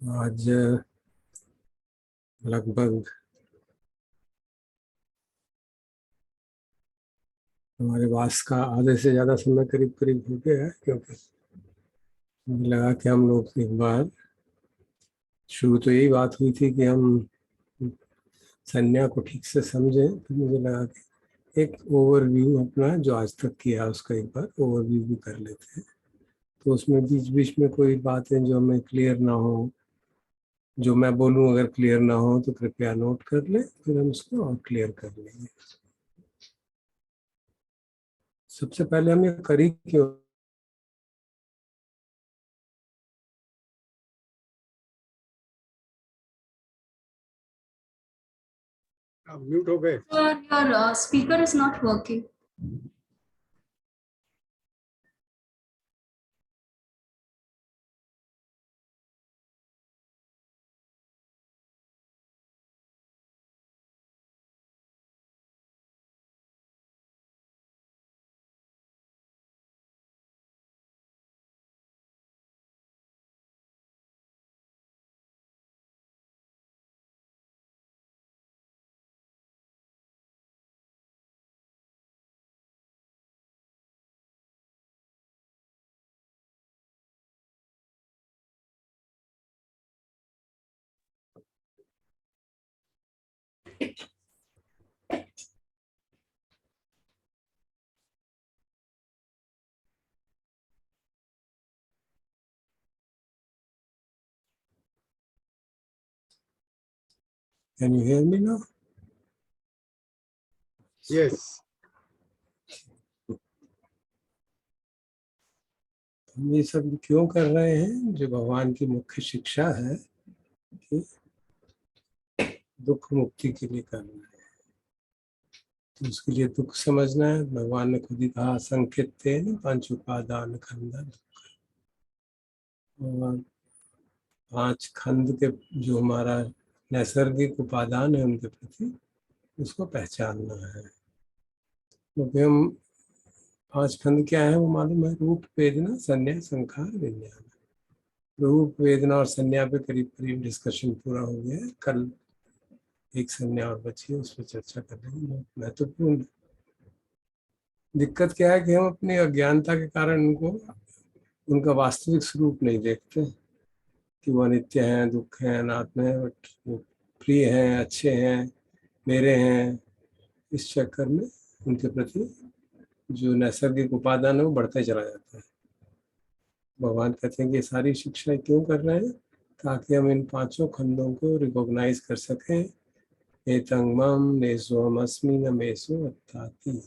आज लगभग हमारे वास का आधे से ज़्यादा समय करीब करीब हो गया है, क्योंकि मुझे लगा कि हम लोग एक बार शुरू तो यही बात हुई थी कि हम संज्ञा को ठीक से समझें। तो मुझे लगा कि एक ओवरव्यू अपना जो आज तक किया उसका एक बार ओवरव्यू भी कर लेते हैं। तो उसमें बीच बीच में कोई बातें जो हमें क्लियर ना हो, जो मैं बोलूं अगर क्लियर ना हो तो कृपया नोट कर लें, फिर हम उसको और क्लियर कर लेंगे। सबसे पहले हम ये करी क्यों? आप म्यूट हो गए। Sir, your speaker is not working. Can you hear me now? Yes. हम ये सब क्यों कर रहे हैं? जो भगवान की मुख्य शिक्षा है कि दुख मुक्ति के लिए करना है, तो उसके लिए दुख समझना है। भगवान ने खुद ही कहा संकेत्ते न पंच उपादान खंडन, और 5 खंड के जो हमारा नैसर्गिक उपादान है उनके प्रति उसको पहचानना है। क्योंकि हम 5 खंड क्या है वो मालूम है? रूप, वेदना, संज्ञा, संखार, विज्ञान। रूप, वेदना और संज्ञा पे करीब करीब डिस्कशन पूरा हो गया है। कल एक संज्ञा और बची है, उस पर चर्चा कर लेंगे। बहुत महत्वपूर्ण। दिक्कत क्या है कि हम अपनी अज्ञानता के कारण उनको उनका वास्तविक स्वरूप नहीं देखते कि वो अनित्य हैं, दुख हैं, अनात्म हैं, बट वो प्रिय हैं, अच्छे हैं, मेरे हैं। इस चक्कर में उनके प्रति जो नैसर्गिक उपादान है वो बढ़ता चला जाता है। भगवान कहते हैं कि सारी शिक्षा क्यों कर रहे हैं? ताकि हम इन 5 खंडों को रिकॉग्नाइज कर सकें। एतं मम नेष्वहमस्मि न मेषु अत्थाति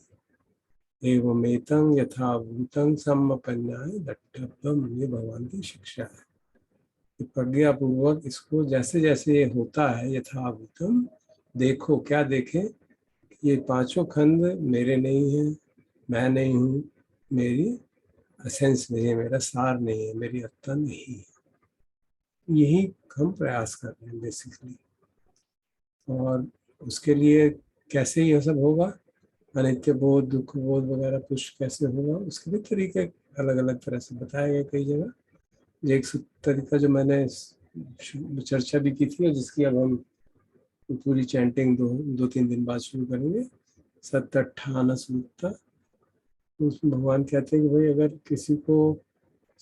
एवमेतं यथा भूतं सम्मपन्याय दट्टव्यम। ये भगवान की शिक्षा है कि प्रज्ञापूर्वक इसको जैसे जैसे ये होता है यथाभूतम देखो। क्या देखें? ये 5 खंड मेरे नहीं हैं, मैं नहीं हूँ, मेरी एसेंस नहीं है, मेरा सार नहीं है, मेरी आत्मा नहीं है। यही हम प्रयास कर रहे हैं बेसिकली। और उसके लिए कैसे ये सब होगा? अनित्य बोध, दुख बोध वगैरह कुछ कैसे होगा, उसके भी तरीके अलग अलग तरह से बताए गए कई जगह। एक तरीका जो मैंने चर्चा भी की थी और जिसकी अब हम पूरी चैंटिंग 2-3 दिन बाद शुरू करेंगे, सत्तठाना सूक्ता। उसमें भगवान कहते हैं कि भाई अगर किसी को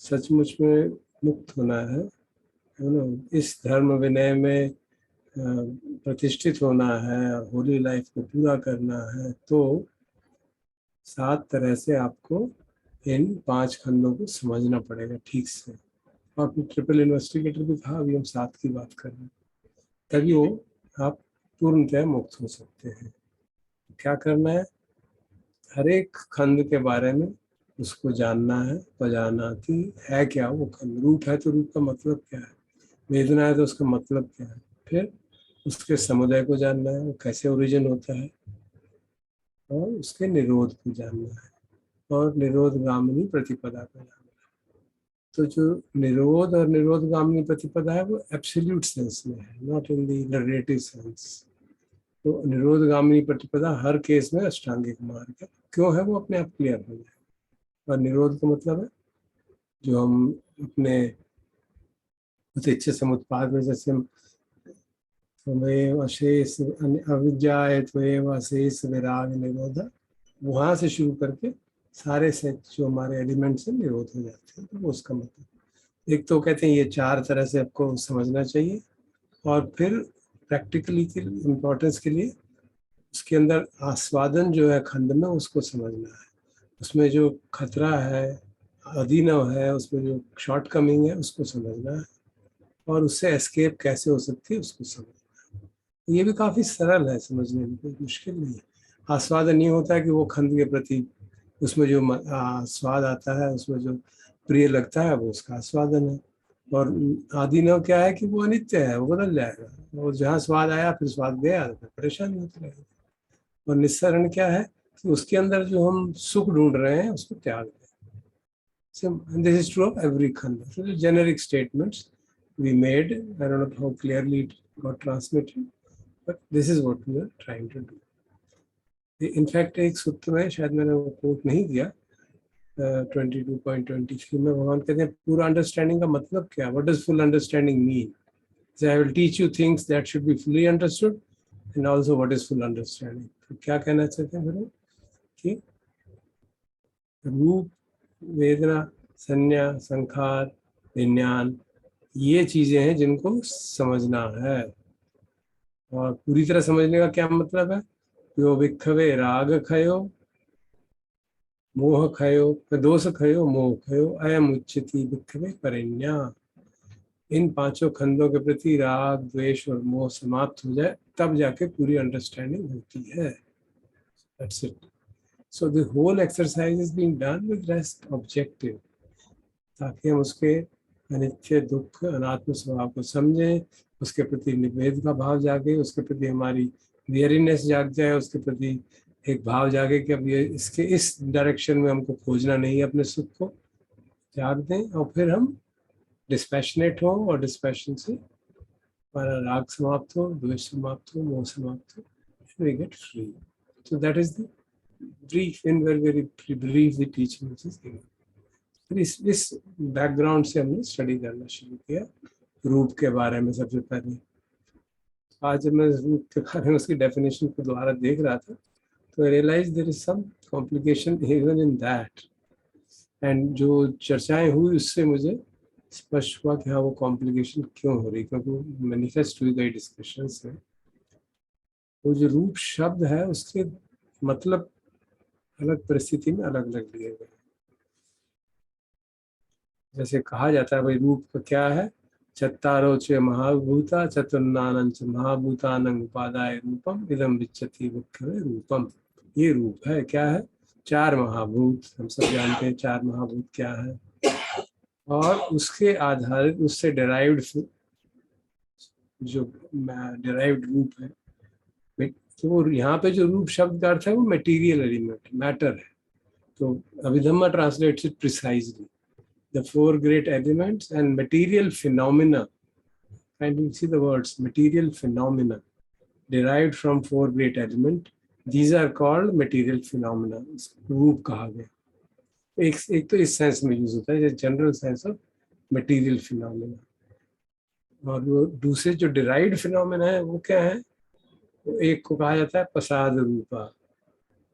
सचमुच में मुक्त होना है ना, इस धर्म विनय में प्रतिष्ठित होना है, होली लाइफ को पूरा करना है, तो 7 तरह से आपको इन 5 खंडों को समझना पड़ेगा ठीक से। और फिर ट्रिपल इन्वेस्टिगेटर भी कहा, अभी हम 7 की बात कर रहे हैं, तभी वो आप पूर्णतः मुक्त हो सकते हैं। क्या करना है? हर एक खंड के बारे में उसको जानना है। पजानाति है क्या वो खंड? रूप है तो रूप का मतलब क्या है? वेदना है तो उसका मतलब क्या है? फिर उसके समुदाय को जानना है, वो कैसे ओरिजिन होता है, और उसके निरोध को जानना है, और निरोध गामिनी प्रतिपदा को जानना है। तो जो निरोध और निरोध गामिनी प्रतिपदा है वो एब्सोल्यूट सेंस में है, not in the relative sense. तो निरोध गामिनी प्रतिपदा हर केस में अष्टांगिक मार्ग है। क्यों है? वो अपने आप क्लियर हो जाए। और निरोध का मतलब है जो हम अपने उत इच्छा समुत्पाद में जैसे हम त्वमेव अशेष अविद्याय त्वमेव अशेष विराग निरोध, वहाँ से शुरू करके सारे सेट जो हमारे एलिमेंट्स हैं निरोध हो जाते हैं। तो वो उसका मतलब एक तो कहते हैं ये 4 तरह से आपको समझना चाहिए, और फिर प्रैक्टिकली के इम्पोर्टेंस के लिए उसके अंदर आस्वादन जो है खंड में उसको समझना है, उसमें जो खतरा है, अधीनव है, उसमें जो शॉर्ट कमिंग है उसको समझना है, और उससे एस्केप कैसे हो सकती है उसको समझना है। ये भी काफ़ी सरल है समझने में, कोई मुश्किल नहीं है। आस्वादन ये होता है कि वो खंड के प्रति उसमें जो स्वाद आता है, उसमें जो प्रिय लगता है वो उसका आस्वादन है। और आदिनव क्या है कि वो अनित्य है, वो बदल जाएगा, और जहाँ स्वाद आया फिर स्वाद गया तो परेशानी होती रहेगी। और निस्सरण क्या है कि उसके अंदर जो हम सुख ढूंढ रहे हैं उसको त्याग दें। This is true of every khanda. So the generic statements we made, I don't know how clearly it got transmitted, but this is what we are trying to do. In fact, एक सूत्र में शायद मैंने वो coat नहीं किया, 22.23 में भगवान कहते हैं पूरा अंडरस्टैंडिंग का मतलब क्या, what does full understanding mean? So I will teach you things that should be fully understood and also what is full understanding. तो क्या कहना चाहते हैं फिर कि रूप, वेदना, संज्ञा, संखार, विज्ञान, ये चीजें हैं जिनको समझना है। और पूरी तरह समझने का क्या मतलब है? यो विखवे राग खयो, मोह खयो, दोष खयो, मोह खयो, अयम उच्यति विखवे परिज्ञा। इन 5 खंडों के प्रति राग, द्वेष और मोह समाप्त हो जाए तब जाके पूरी अंडरस्टैंडिंग होती है। That's it. So the whole exercise is being done with rest objective, ताकि हम उसके अनित्य, दुख, अनात्म स्वभाव को समझें, उसके प्रति निवेद का भाव जागे, उसके प्रति हमारी वेयरीनेस जाग जाए, उसके प्रति एक भाव जागे कि अब ये इसके इस डायरेक्शन में हमको खोजना नहीं है, अपने सुख को त्याग दें, और फिर हम डिस्पैशनेट हो, और डिस्पैशन से हमारा राग समाप्त हो, द्वेष समाप्त हो, मोह समाप्त हो, we get free. So that is the brief, in very brief the teaching which is given. फिर इस बैकग्राउंड से हमने स्टडी करना शुरू किया रूप के बारे में। सबसे पहले आज जब मैं रूप के बारे में उसकी डेफिनेशन को दोबारा देख रहा था तो I realise there is some complication even in that, and जो चर्चाएं हुई उससे मुझे स्पष्ट हुआ कि हाँ वो कॉम्प्लिकेशन क्यों हो रही, क्योंकि मैनिफेस्ट हुई गई डिस्कशन से वो जो रूप शब्द है उसके मतलब अलग परिस्थिति में अलग अलग लिए गए। जैसे कहा जाता है भाई रूप का क्या है, चत्तारो च महाभूता चतुर्नानंच महाभूतानंग उपादाय रूपम इदम विच्यति विक्खवे रूपम। ये रूप है, क्या है? 4 महाभूत, हम सब जानते हैं 4 महाभूत क्या है, और उसके आधारित उससे डिराइव्ड जो डिराइव्ड रूप है। तो वो यहाँ पे जो रूप शब्द का अर्थ है वो मटेरियल एलिमेंट, मैटर है। तो Abhidhamma translates it precisely, the 4 great elements and material phenomena, and you see the words material phenomena derived from 4 great elements, these are called material phenomena. रूप कहा गया। एक तो इस सेंस में यूज होता है, general sense of material phenomena, और वो दूसरे जो डिराइव्ड फिनोमेना है वो क्या है? वो एक को कहा जाता है प्रसाद रूपा।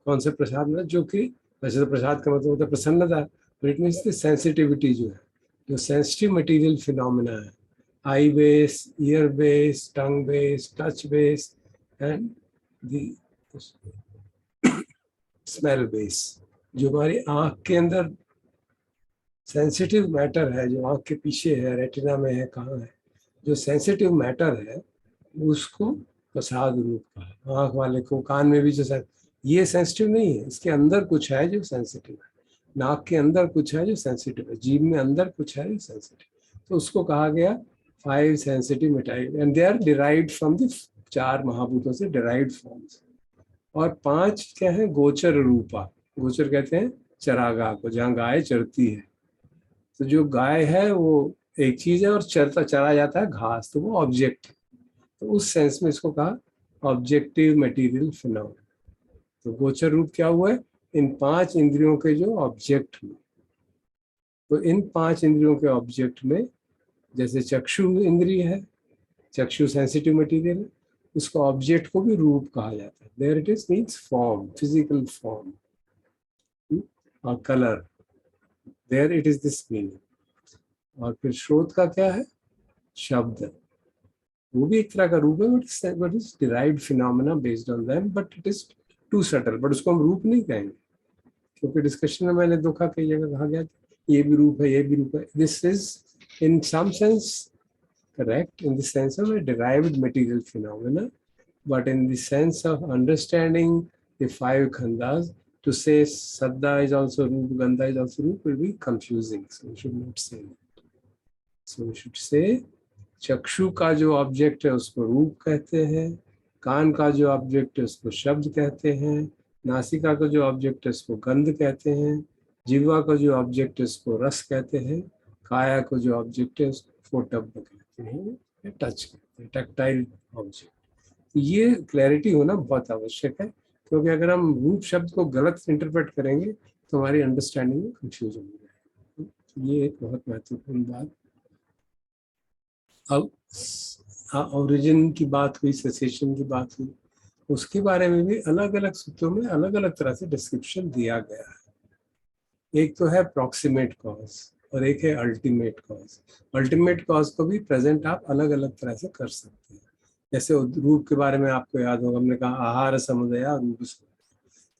कौन से प्रसाद में? जो कि वैसे तो प्रसाद का मतलब होता है प्रसन्नता, but it means the sensitivity जो है, जो सेंसिटिव मटेरियल फिनोमेना है, eye base, ear base, tongue base, touch base and the smell base. जो हमारी आँख के अंदर सेंसिटिव मैटर है, जो आँख के पीछे है, रेटिना में है, कहाँ है, जो सेंसिटिव मैटर है उसको प्रसाद रूप का। आँख वाले को कान में भी जो ये सेंसिटिव नहीं है, इसके अंदर कुछ है जो सेंसिटिव है, नाक के अंदर कुछ है जो सेंसिटिव है, जीभ में अंदर कुछ है जो सेंसिटिव, तो उसको कहा गया 5 sensitive material, and they are derived from the 4 महाभूतों से डिराइव्ड फॉर्म्स। और 5 क्या है? गोचर रूपा। गोचर कहते हैं चरागाह को, जहाँ गाय चरती है। तो जो गाय है वो एक चीज है, और चरा जाता है घास, तो वो ऑब्जेक्ट है। तो उस सेंस में इसको कहा ऑब्जेक्टिव मटेरियल फिनोमेना। तो गोचर रूप क्या हुआ है? इन 5 इंद्रियों के जो ऑब्जेक्ट हुए, तो इन 5 इंद्रियों के ऑब्जेक्ट में जैसे चक्षु इंद्रिय है, चक्षु सेंसिटिव मटेरियल है, उसको ऑब्जेक्ट को भी रूप कहा जाता है. There it is means form, physical form और colour, there it is this meaning. और फिर श्रोत का क्या है, शब्द, वो भी एक तरह का रूप है, but is derived phenomena based on them, but it is too subtle. But उसको हम रूप नहीं कहेंगे, क्योंकि डिस्कशन में मैंने देखा कई जगह कहा गया ये भी रूप है, ये भी रूप है. This is in some sense correct in the sense of a derived material phenomena, but in the sense of understanding the five khandhas, to say Saddha is also Roop, Gandha is also Roop will be confusing. So we should not say that. So we should say चक्षु का जो object है उसको रूप कहते हैं, कान का जो ऑब्जेक्ट है उसको शब्द कहते हैं, नासिका का जो ऑब्जेक्ट है उसको गंध कहते हैं, जिह्वा का जो ऑब्जेक्ट है उसको रस कहते हैं, काया को जो ऑब्जेक्ट है उसको फोटब कहते हैं, टच करते हैं, टैक्टाइल ऑब्जेक्ट. ये क्लैरिटी होना बहुत आवश्यक है, क्योंकि अगर हम रूप शब्द को गलत इंटरप्रेट करेंगे तो हमारी अंडरस्टैंडिंग में कंफ्यूजन हो जाएगा. ये एक बहुत महत्वपूर्ण बात. अब ओरिजिन की बात हुई, सेसेशन की बात हुई, उसके बारे में भी अलग अलग सूत्रों में अलग अलग तरह से डिस्क्रिप्शन दिया गया है. एक तो है प्रॉक्सिमेट कॉज और एक है अल्टीमेट कॉज. अल्टीमेट कॉज को भी प्रेजेंट आप अलग अलग तरह से कर सकते हैं. जैसे रूप के बारे में आपको याद होगा, हमने कहा आहार समुदय रूप.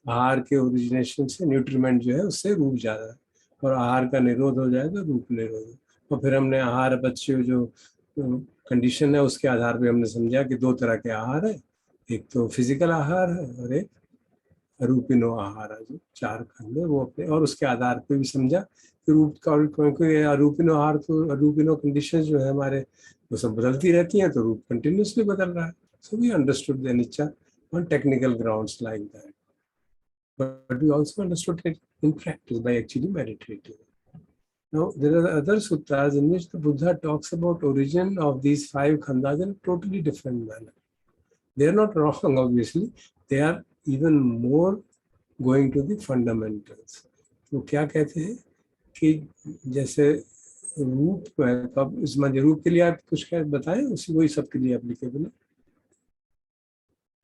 आहार के ओरिजिनेशन से न्यूट्रिमेंट जो है उससे रूप ज्यादा है, और आहार का निरोध हो जाए तो रूप निरोध. और फिर हमने आहार बच्चे जो कंडीशन है उसके आधार पे हमने समझा कि दो तरह के आहार है, एक तो फिजिकल आहार है और एक रूपिनो आहार है, जो चार खंड है वो अपने, और उसके आधार पे भी समझा कि रूप का, क्योंकि रूपिनो आहार तो रूपिनो कंडीशन जो है हमारे वो सब बदलती रहती हैं, तो रूप कंटिन्यूसली बदल रहा है. So we understood the anicca on technical grounds like that, but we also understood it in practice by actually meditating. Now, there are other sutras in which the Buddha talks about origin of these five khandhas in a totally different manner. They are not wrong, obviously. They are even more going to the fundamentals. तो क्या कहते हैं कि जैसे रूप है, कब इसमें रूप के लिए आप कुछ बताएं, उसी वही सबके लिए एप्लीकेबल है.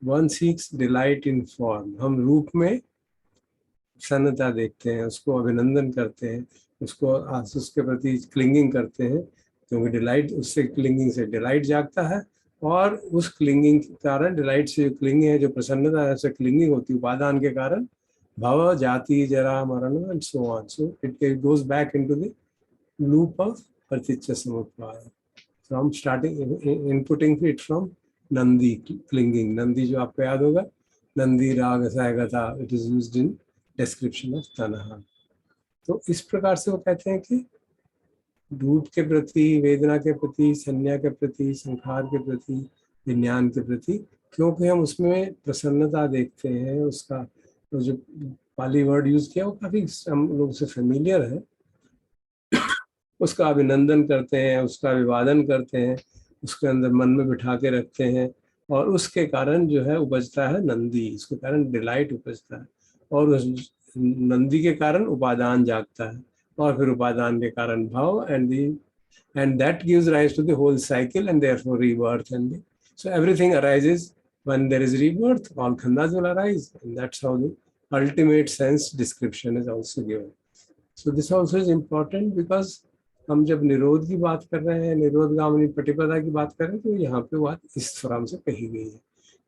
One seeks delight in form. हम रूप में प्रसन्नता देखते हैं, उसको अभिनंदन करते हैं, उसको उसके प्रति क्लिंगिंग करते हैं, क्योंकि डिलाइट, उससे क्लिंगिंग से डिलाइट जागता है, और उस क्लिंगिंग के कारण, डिलाइट से जो क्लिंगिंग है, जो प्रसन्नता है, उससे क्लिंगिंग होती है उपादान के कारण, भव, जाति, जरा, मरण and so on. So it goes back into the loop of paticca samuppada, from starting inputting it from nandi clinging. नंदी जो आपको याद होगा, नंदी राग सायगता, it is used in description of tanha. तो इस प्रकार से वो कहते हैं कि रूप के प्रति, वेदना के प्रति, संज्ञा के प्रति, संखार के प्रति, विज्ञान के प्रति, क्योंकि हम उसमें प्रसन्नता देखते हैं, उसका तो जो पाली वर्ड यूज किया वो काफी हम लोग से फेमिलियर है, उसका अभिनंदन करते हैं, उसका अभिवादन करते हैं, उसके अंदर मन में बिठा के रखते हैं, और उसके कारण जो है उपजता है नंदी, उसके कारण डिलाइट उपजता है, और उस नंदी के कारण उपादान जागता है, और फिर उपादान के कारण भाव, and that gives rise to the whole cycle, and therefore rebirth. And so everything arises when there is rebirth, all khandhas will arise, and that's how the ultimate sense description is also given. So this also is important, because हम जब निरोध की बात कर रहे हैं, निरोधगामिनी प्रतिपदा की बात कर रहे हैं, तो यहाँ पे बात इस फॉर्म से कही गई है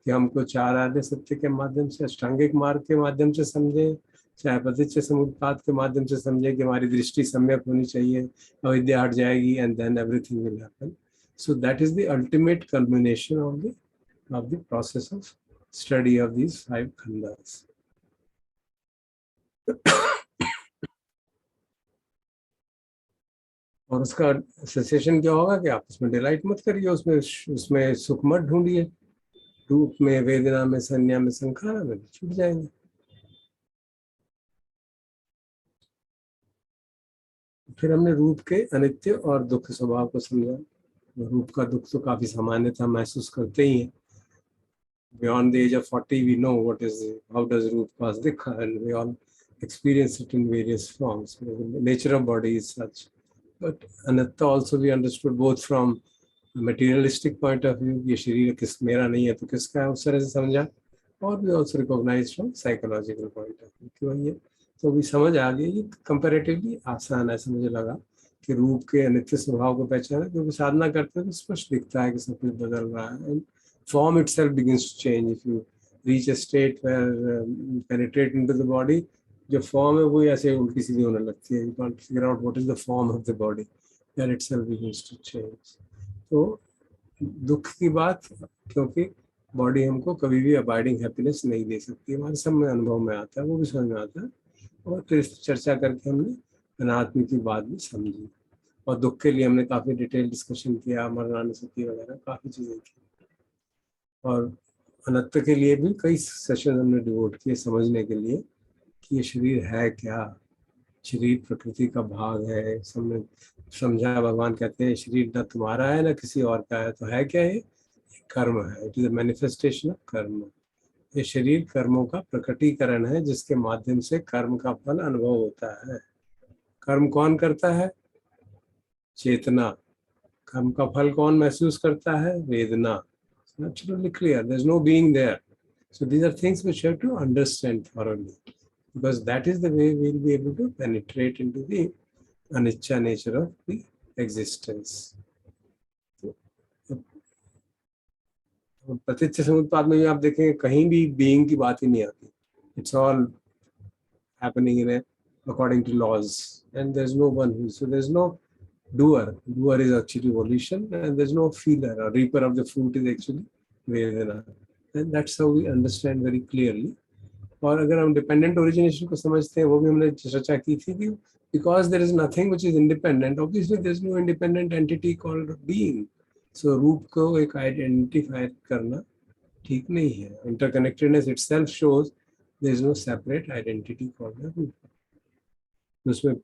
कि हमको चार आर्य सत्य के माध्यम से, अष्टांगिक मार्ग के माध्यम से समझे, चाहे प्रतीच्य समुत्पाद के माध्यम से समझे कि हमारी दृष्टि सम्यक होनी चाहिए, अविद्या हट जाएगी, and then everything will happen. So that is the ultimate culmination of the process of study of these five khandas. और उसका सेसेशन क्या होगा कि आप उसमें डिलाइट मत करिए, उसमें सुख मत ढूंढिए, रूप में, वेदना में, संज्ञा में, संखार में छूट जाएंगे. फिर हमने रूप के अनित्य और दुख स्वभाव को समझा. रूप का दुख तो काफी सामान्यता महसूस करते ही हैं. Beyond the age of 40, we know how does रूप cause dukha, and we all experience it in various forms. The nature of body is such. But anatta also we understood both from materialistic point of view, ये शरीर किस मेरा नहीं है तो किसका है, उस तरह से समझा, और भी also recognized from psychological point of view कि वही है। तो भी समझ आ गई, ये कंपैरेटिवली आसान है, ऐसा मुझे लगा कि रूप के अनित्य स्वभाव को पहचाना, क्योंकि साधना करते हैं तो स्पष्ट दिखता है कि सब कुछ बदल रहा है, and form itself begins to change if you reach a state where you penetrate into the body, जो फॉर्म है वो ऐसे उल्टी सीधी होने लगती है, you can't figure out what is the form of the body, that itself begins to change। तो दुख की बात, क्योंकि बॉडी हमको कभी भी अबाइडिंग हैप्पीनेस नहीं दे सकती, हमारे सब में अनुभव में आता है, वो भी समझ में आता है, और फिर इस चर्चा करके हमने अनात्म की बात भी समझी, और दुख के लिए हमने काफ़ी डिटेल डिस्कशन किया, मरणानुस्मृति वगैरह काफ़ी चीज़ें की, और अनंत के लिए भी कई सेशन हमने डिवोट किए समझने के लिए कि ये शरीर है क्या, शरीर प्रकृति का भाग है, सबने समझा। भगवान कहते हैं शरीर न तुम्हारा है न किसी और का है, तो है क्या ये कर्म है, it is a manifestation of कर्म। ये शरीर कर्मों का प्रकटीकरण है, जिसके माध्यम से कर्म का फल अनुभव होता है। कर्म कौन करता है? चेतना। कर्म का फल कौन महसूस करता है? वेदना। Absolutely clear, there's no being there. So these are things which you have to understand thoroughly, because that is the way we'll be able to penetrate into the anicca nature of the existence. प्रतीच्य समुत्पाद में भी आप देखेंगे कहीं भी being की बात ही नहीं आती, it's all happening in according to laws, and there is no one who, so there is no doer is actually volition, and there's no feeler or reaper of the fruit is actually vedana, and that's how we understand very clearly। और अगर हम dependent origination को समझते हैं, वो भी हमने चर्चा की थी कि because there is nothing which is independent, obviously there is no independent entity called being, so रूप को एक आइडेंटिफाई करना ठीक नहीं है। Interconnectedness itself shows there is no separate identity called the रूप। उसमें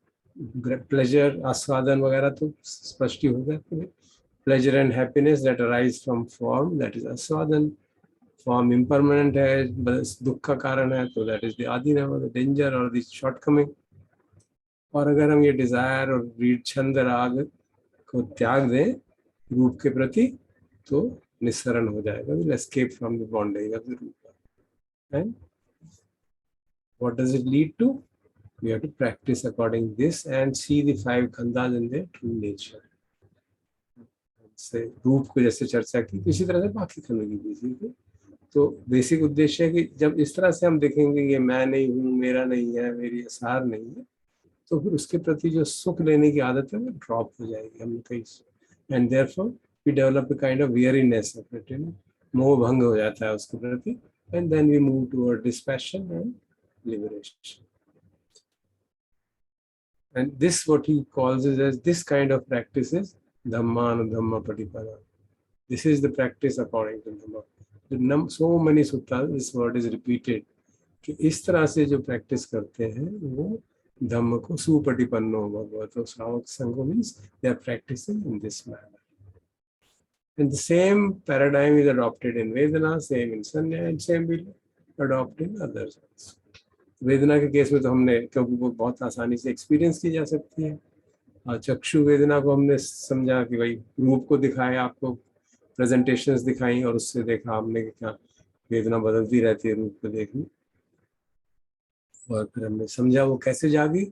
प्लेजर आस्वादन वगैरह तो स्पष्ट ही हो जाते हैं। Pleasure and happiness that arise from form, that is aswadan. Form impermanent है, बस दुख का कारण है, तो that is the adinava, the danger और द शॉर्टकमिंग। और अगर हम ये डिजायर और रीड छंद राग को त्याग दें रूप के प्रति, तो निस्सरण हो जाएगा, will escape from the bondage of the rupa. And what does it lead to? We have to practice according to this and see the five khandhas in their true nature। से रूप को जैसे चर्चा की, इसी तरह से बाकी खंड की भी थी। तो बेसिक उद्देश्य है कि जब इस तरह से हम देखेंगे ये मैं नहीं हूँ, मेरा नहीं है, मेरी असार नहीं है, तो फिर उसके प्रति जो सुख लेने की आदत है वो ड्रॉप हो जाएगी हमने कहीं से, and therefore we develop a kind of weariness of it, you know, मोह भंग हो जाता है उसके प्रति, and then we move toward dispassion and liberation. And this what he calls is as this kind of practice is Dhamma Patipada. This is the practice according to Dhamma। So many suttas this word is repeated कि इस तरह से जो practice करते हैं वो धम्म को सुपटिपन्नो भगवतो श्रावक संघो means they are practicing in this manner। And the same paradigm is adopted in Vedana, same in Sanya, and same will adopt in others also। वेदना के केस में तो हमने, क्योंकि वो बहुत आसानी से एक्सपीरियंस की जा सकती है, और चक्षु वेदना को हमने समझा कि भाई रूप को दिखाया, आपको प्रेजेंटेशंस दिखाई और उससे देखा हमने कि क्या वेदना बदलती रहती है रूप को देखने, और फिर हमने समझा वो कैसे जागी।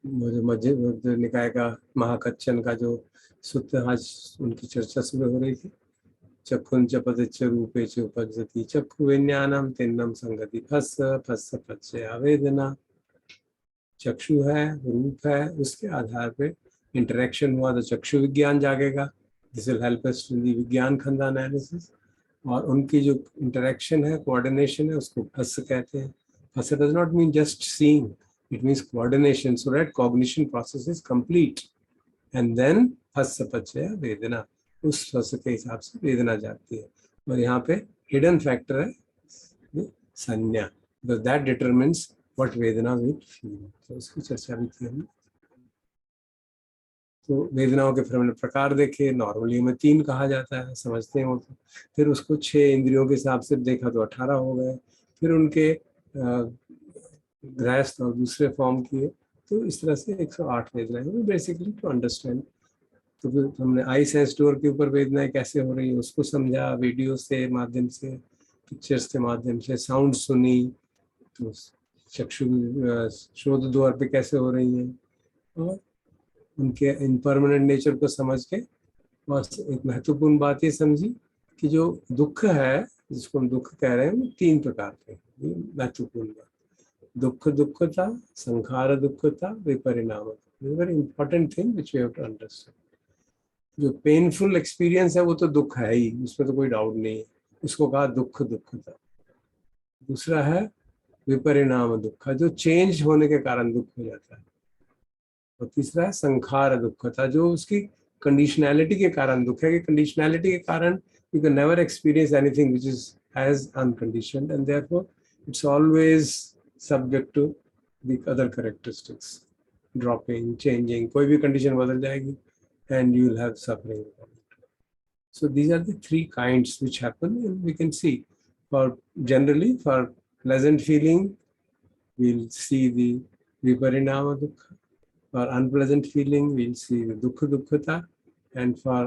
वो जो मध्य निकाय का महाकच्चन का जो सूत्र आज उनकी चर्चा सुबह हो रही थी, चक्षुंच पदच्च रूपे च उपजति चक्षु विज्ञानम तिन्नम संगति फस्स फस्स पच्चया वेदना। चक्षु है, रूप है, उसके आधार पे इंटरेक्शन हुआ तो चक्षु विज्ञान जागेगा। This will help us in the vijnana khanda analysis, और उनकी जो इंटरेक्शन है, कोऑर्डिनेशन है, उसको फस्स कहते हैं। Phassa does not mean just seeing, it means coordination, so that cognition process is complete, and then phassa paccaya vedana, उस फस के हिसाब से वेदना जाती है। और यहाँ पे हिडन फैक्टर है संज्ञा, बिकॉज दैट डिटरमिन्स व्हाट वेदना विल फील। तो उसकी चर्चा भी की हमने। तो वेदनाओं के फिर हमने प्रकार देखे, नॉर्मली हमें 3 कहा जाता है, समझते हैं वो तो। फिर उसको 6 इंद्रियों के हिसाब से देखा तो 18 हो गए। फिर उनके गृहस्थ और दूसरे फॉर्म किए, तो इस तरह से 108 वेदनाएं हैं बेसिकली टू अंडरस्टैंड। तो फिर हमने आई सेंस डोर के ऊपर वेदनाएं कैसे हो रही है उसको समझा, वीडियो से माध्यम से, पिक्चर्स के माध्यम से, साउंड सुनी, तो चक्षु शोध द्वार पे कैसे हो रही हैं, और उनके इम्परमानेंट नेचर को समझ के, और एक महत्वपूर्ण बात ये समझी कि जो दुख है जिसको हम दुख कह रहे हैं वो 3 प्रकार के हैं। ये महत्वपूर्ण बात, दुख दुखता, संखार दुखता, विपरिणाम। Very important thing which we have to understand. जो पेनफुल एक्सपीरियंस है वो तो दुख है ही, उसमें तो कोई डाउट नहीं है, उसको कहा दुख दुखता। दूसरा है विपरिणाम दुख, जो चेंज होने के कारण दुख हो जाता है। और तीसरा है संखार दुखता, जो उसकी कंडीशनैलिटी के कारण दुख है, कि कंडीशनैलिटी के कारण you can never experience anything which is as unconditioned, and therefore it's always subject to the other characteristics, dropping, changing, कोई भी condition बदल जाएगी and you will have suffering. So these are the 3 kinds which happen, and we can see for generally for pleasant feeling we'll see the viparinama dukkha, for unpleasant feeling we'll see the dukkha dukkata, and for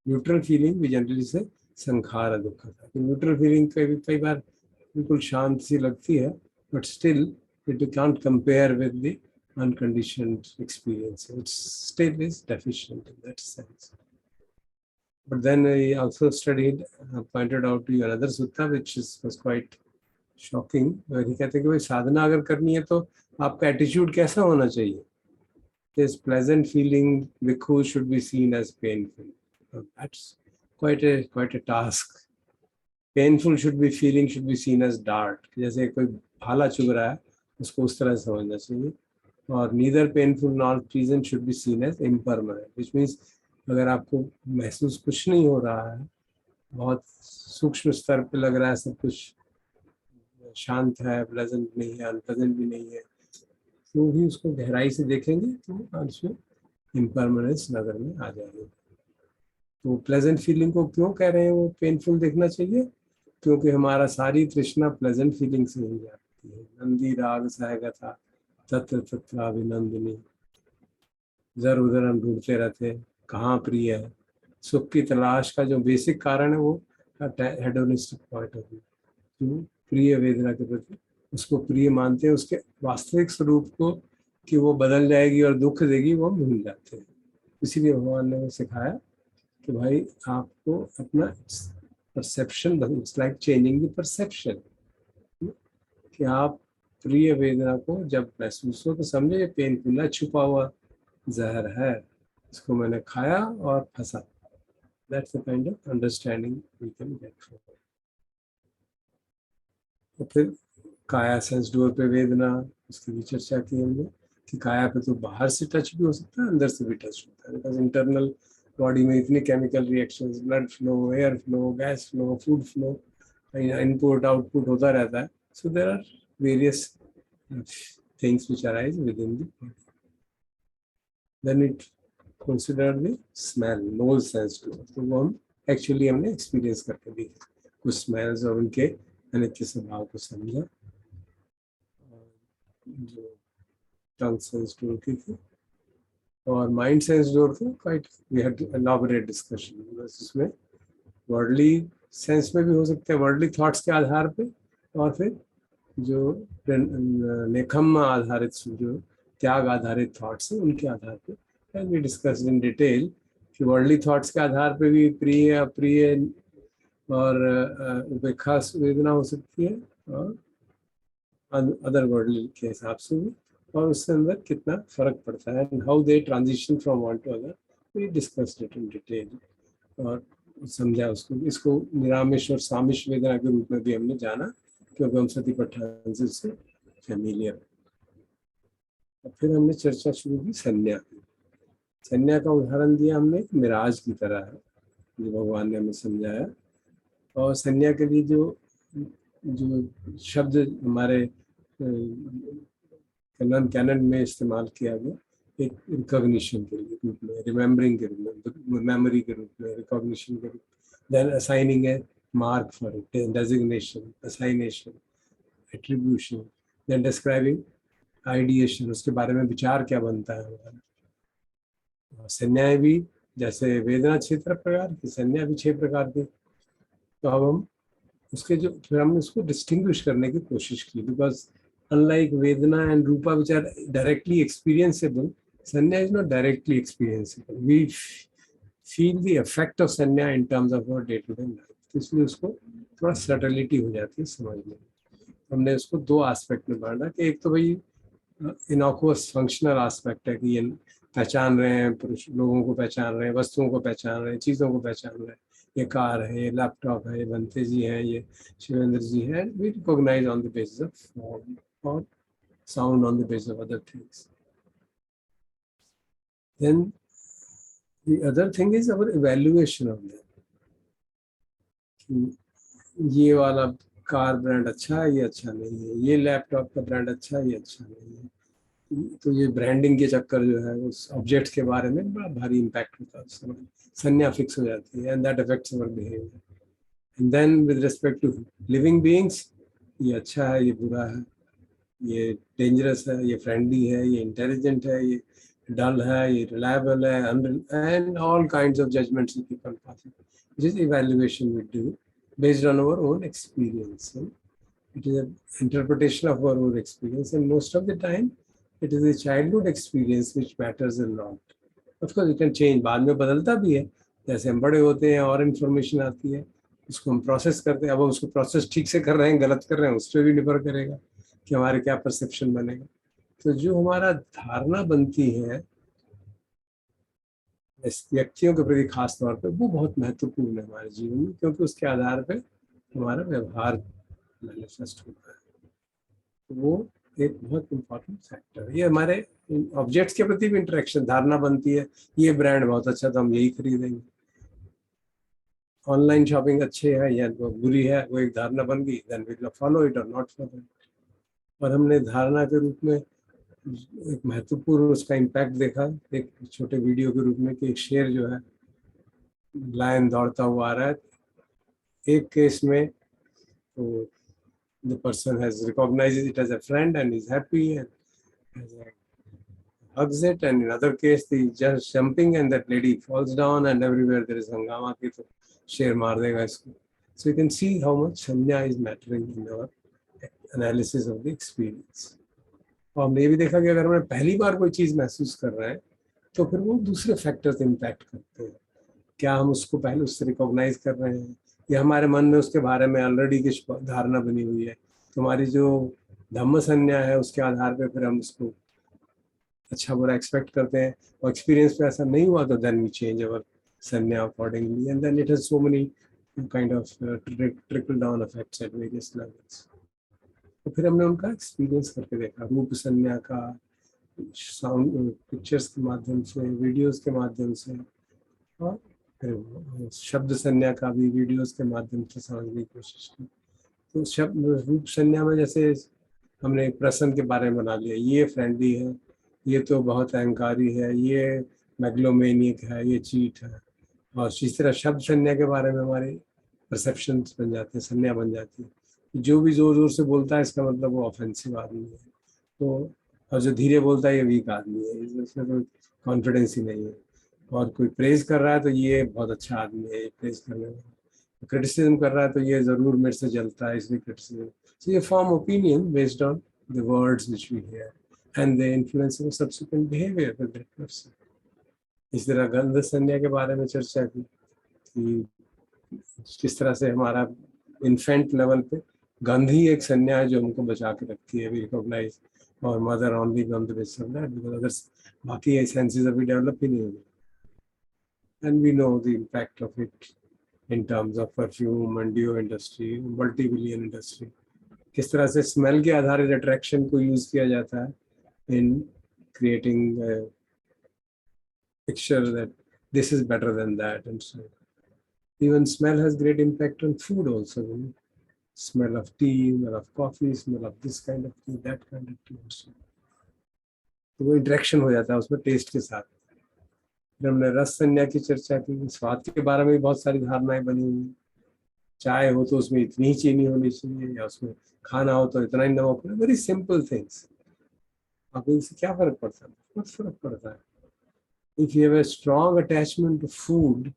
neutral feeling भी generally से संखार दुख था। Neutral feeling कई बार बिल्कुल शांत सी लगती है, but still it can't compare with the unconditioned experience, it still is deficient in that sense. But then I also studied, pointed out to another sutta which was quite shocking. ये कहते हैं कि भाई साधना अगर करनी है तो आपका एटीट्यूड कैसा होना चाहिए? This pleasant feeling bhikkhu should be seen as painful. That's quite a task. Painful should be feeling should be seen as dart. जैसे कोई भाला चुभ रहा है उसको उस तरह से समझना चाहिए. और neither painful nor pleasant should be seen as impermanent, which means अगर आपको महसूस कुछ नहीं हो रहा है, बहुत सूक्ष्म स्तर पे लग रहा है, सब कुछ शांत है, प्लेजेंट नहीं है, अनप्लेजेंट भी नहीं है, तो भी उसको गहराई से देखेंगे तो उसमें इम्परमानेंस नजर में आ जाएगी. तो प्लेजेंट फीलिंग को क्यों कह रहे हैं वो पेनफुल देखना चाहिए? क्योंकि हमारा सारी तृष्णा प्लेजेंट फीलिंग से ही जाती है. नंदी राग सहायगा था तत्र तत्र अभिनंदिनी, इधर उधर हम ढूंढते रहते हैं कहाँ प्रिय है. सुख की तलाश का जो बेसिक कारण है वो हेडोनिस्टिक पॉइंट ऑफ व्यू, प्रिय वेदना के प्रति उसको प्रिय मानते हैं, उसके वास्तविक स्वरूप को कि वो बदल जाएगी और दुख देगी वो भूल जाते हैं. इसीलिए भगवान ने सिखाया कि भाई आपको अपना perception, it's like changing the perception, कि आप प्रिय वेदना को जब महसूस हो तो समझे ये पेनफुल है, छुपा हुआ जहर है, इसको मैंने खाया और फंसा. That's the kind of understanding we can get from. तो फिर काया सेंस डोर पे वेदना, उसकी भी चर्चा की हमने कि काया पे तो बाहर से टच भी हो सकता है, अंदर से भी टच होता है, बिकॉज इंटरनल बॉडी में इतनी chemical reactions, blood flow, air flow, gas flow, food flow, input output होता रहता है. So there are various things which arise within the body. Then it consider the smell, nose sense too, तो वो हम actually हमने experience करके देखे कुछ स्मेल्स और उनके अनित्य स्वभाव को समझा. जो टंग सेंस डोर की थी और माइंड सेंस डोर थे, quite we had elaborate discussion. बस इसमें वर्डली सेंस में भी हो सकते हैं, वर्डली थॉट्स के आधार पे, और फिर जो नेखम आधारित, जो त्याग आधारित थॉट्स हैं उनके आधार पे, and we discuss in detail कि वर्डली थॉट्स के आधार पे भी प्रिय अप्रिय और उपेक्षा वेदना हो सकती है, और अदर वर्डली के हिसाब से भी, और उसके अंदर कितना फर्क पड़ता है, and how they transition from one to other. We discussed it in detail और समझा उसको. इसको निरामिष और सामिष वेदना के रूप में भी हमने जाना, क्योंकि हम सतीपट्ठन से फैमिलियर. और फिर हमने चर्चा शुरू की संज्ञा की. संज्ञा का उदाहरण दिया हमने, मिराज की तरह है जो भगवान ने हमें समझाया. और संज्ञा के लिए जो शब्द हमारे कैनन में इस्तेमाल किया गया, एक रिकॉग्निशन के रूप में, रिमेम्बरिंग के रूप में, मेमोरी के रूप में, रिकॉग्निशन के रूप में. Then assigning a mark for it, designation, assignation, attribution. Then describing ideation, उसके बारे में विचार क्या बनता है हमारा। संज्ञाएं भी जैसे वेदना 6 प्रकार की, संज्ञा भी 6 प्रकार की। तो अब हम उसके जो फिर हमने उसको डिस्टिंग्विश करने की कोशिश की, because unlike vedana and rupa which are directly experienceable, sanna is not directly experienceable. We feel the effect of sanna in terms of our day to day life, तो इसलिए उसको थोड़ा सटलिटी हो जाती है समझने में। हमने उसको 2 एस्पेक्ट में बांटा कि एक तो भाई इनॉक्वस फंक्शनल एस्पेक्ट है कि ये पहचान रहे हैं, पुरुष लोगों को पहचान रहे हैं, वस्तुओं को पहचान रहे हैं, चीज़ों को पहचान रहे हैं, ये कार है, ये लैपटॉप है, ये बनते जी हैं, ये शिवेंद्र जी हैं, we recognise on the basis of form और sound on the basis of other things. Then the other thing is our evaluation of that, ये वाला कार ब्रांड अच्छा है, ये अच्छा नहीं है, ये लैपटॉप का ब्रांड अच्छा है, ये अच्छा नहीं है। तो ये ब्रांडिंग के चक्कर जो है उस ऑब्जेक्ट्स के बारे में बड़ा भारी इम्पैक्ट होता है, उस समय संज्ञा फिक्स हो जाती है, and that affects our behaviour. And then with respect to living beings, ये अच्छा है, ये बुरा है, ये डेंजरस है, ये फ्रेंडली है, ये इंटेलिजेंट है, ये डल है, ये रिलायबल है, and all kinds of judgements people pass, which is evaluation we do based on our own experience. It is an interpretation of our own experience, and most of the time it is a childhood experience which matters a lot. Of course it can change, बाद में बदलता भी है, जैसे हम बड़े होते हैं और इन्फॉर्मेशन आती है, उसको हम प्रोसेस करते हैं। अब हम उसको प्रोसेस ठीक से कर रहे हैं, गलत कर रहे हैं, उस पर भी निर्भर करेगा कि हमारे क्या परसेप्शन बनेगा। तो जो हमारा धारणा बनती है व्यक्तियों के प्रति खास तौर पे, वो बहुत महत्वपूर्ण है हमारे जीवन में, क्योंकि उसके आधार पे हमारा व्यवहार मैनिफेस्ट होता है। तो वो एक बहुत इम्पोर्टेंट फैक्टर है। ये हमारे ऑब्जेक्ट्स के प्रति भी इंटरेक्शन, धारणा बनती है, ये ब्रांड बहुत अच्छा तो हम यही खरीदेंगे। ऑनलाइन शॉपिंग अच्छी है या वो बुरी है, वो एक धारणा बन गई, then we will follow it और नॉट फॉलो इट। और हमने धारणा के रूप में एक महत्वपूर्ण उसका इम्पैक्ट देखा एक छोटे वीडियो के रूप में कि एक शेर जो है लायन दौड़ता हुआ आ रहा है। एक केस में तो the person has recognized it as a friend and is happy and hugs it, and in other case the just jumping and that lady falls down and everywhere there is hangama ki to शेर मार देगा इसको। So you can see how much संज्ञा is mattering in our analysis of the experience. और हमने ये भी देखा कि अगर हमें पहली बार कोई चीज़ महसूस कर रहे हैं तो फिर वो दूसरे फैक्टर्स इम्पैक्ट करते हैं। क्या हम उसको पहले उससे रिकॉग्नाइज कर रहे हैं, या हमारे मन में उसके बारे में ऑलरेडी कुछ धारणा बनी हुई है। तो हमारी जो धम्म संज्ञा है उसके आधार पे फिर हम उसको अच्छा बुरा एक्सपेक्ट करते हैं, और एक्सपीरियंस पे ऐसा नहीं हुआ तो देन वी चेंज अवर संज्ञा accordingly, and then it has so many kind of trickle down effects at various levels. तो फिर हमने उनका एक्सपीरियंस करके देखा, रूप संज्ञा का, साउंड पिक्चर्स के माध्यम से, वीडियोस के माध्यम से, और फिर शब्द संज्ञा का भी वीडियोस के माध्यम से समझने की कोशिश की। तो शब्द रूप संज्ञा में जैसे हमने प्रसन्न के बारे में बना लिया, ये फ्रेंडली है, ये तो बहुत अहंकारी है, ये मैग्लोमेनिक है, ये चीट है। और इस तरह शब्द संज्ञा के बारे में हमारे परसेप्शन बन जाते हैं, संज्ञा बन जाती है। जो भी जोर जोर से बोलता है इसका मतलब वो ऑफेंसिव आदमी है, तो और जो धीरे बोलता है ये वीक आदमी है, इसमें कोई कॉन्फिडेंस ही नहीं है। और कोई प्रेज कर रहा है तो ये बहुत अच्छा आदमी है, ये प्रेज करने में। क्रिटिसिज्म कर रहा है तो ये जरूर मेरे से जलता है, इसलिए criticism. So you form opinion based on the words which we hear and the influence of subsequent behavior with that person. इस तरह गंध संज्ञा के बारे में चर्चा की कि किस तरह से हमारा इन्फेंट लेवल पे गंध ही एक संज्ञा है जो हमको बचा के रखती है, we recognise our mother only गंध based on that, because others बाकी सेंसेस अभी डेवलप ही नहीं हुए। And we know the impact of it in terms of perfume and deo industry, multi-billion industry, किस तरह से स्मेल के आधारित अट्रैक्शन को यूज किया जाता है in creating a picture that this is better than that, and so even smell has great impact on food also. Smell of tea, smell of coffee, smell of this kind of tea, that kind of tea also. तो वो interaction हो जाता है उसमें test के साथ। फिर हमने रस संज्ञा की चर्चा की, स्वाद के बारे में भी बहुत सारी धारणाएं बनी हुई हैं। चाय हो तो उसमें इतनी ही चीनी होनी चाहिए, या उसमें खाना हो तो इतना ही नमक, वेरी सिंपल थिंग्स। आपको इससे क्या फर्क पड़ता है? बहुत फर्क पड़ता है. If you have a strong attachment to food,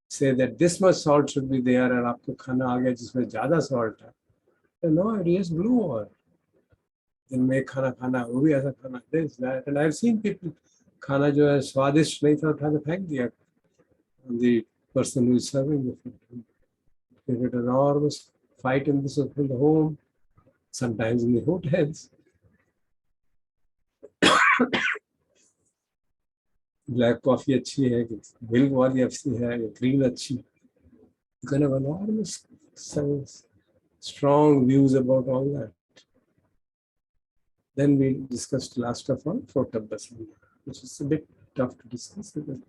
say that this much salt should be there, और आपको खाना आ गया जिसमें ज्यादा salt है, then no, it is blue over. दिन में एक खाना खाना, वो भी ऐसा खाना, this that, and I've seen people खाना जो है स्वादिष्ट नहीं था उठा के फेंक दिया. The person who is serving the food. There's an enormous fight in the home, sometimes in the hotels. Black coffee अच्छी है कि मिल्क वाली अच्छी है या ग्रीन अच्छी. You can have enormous strong views about all that. Then we discussed last of all Photabhasana, which is a bit tough to discuss because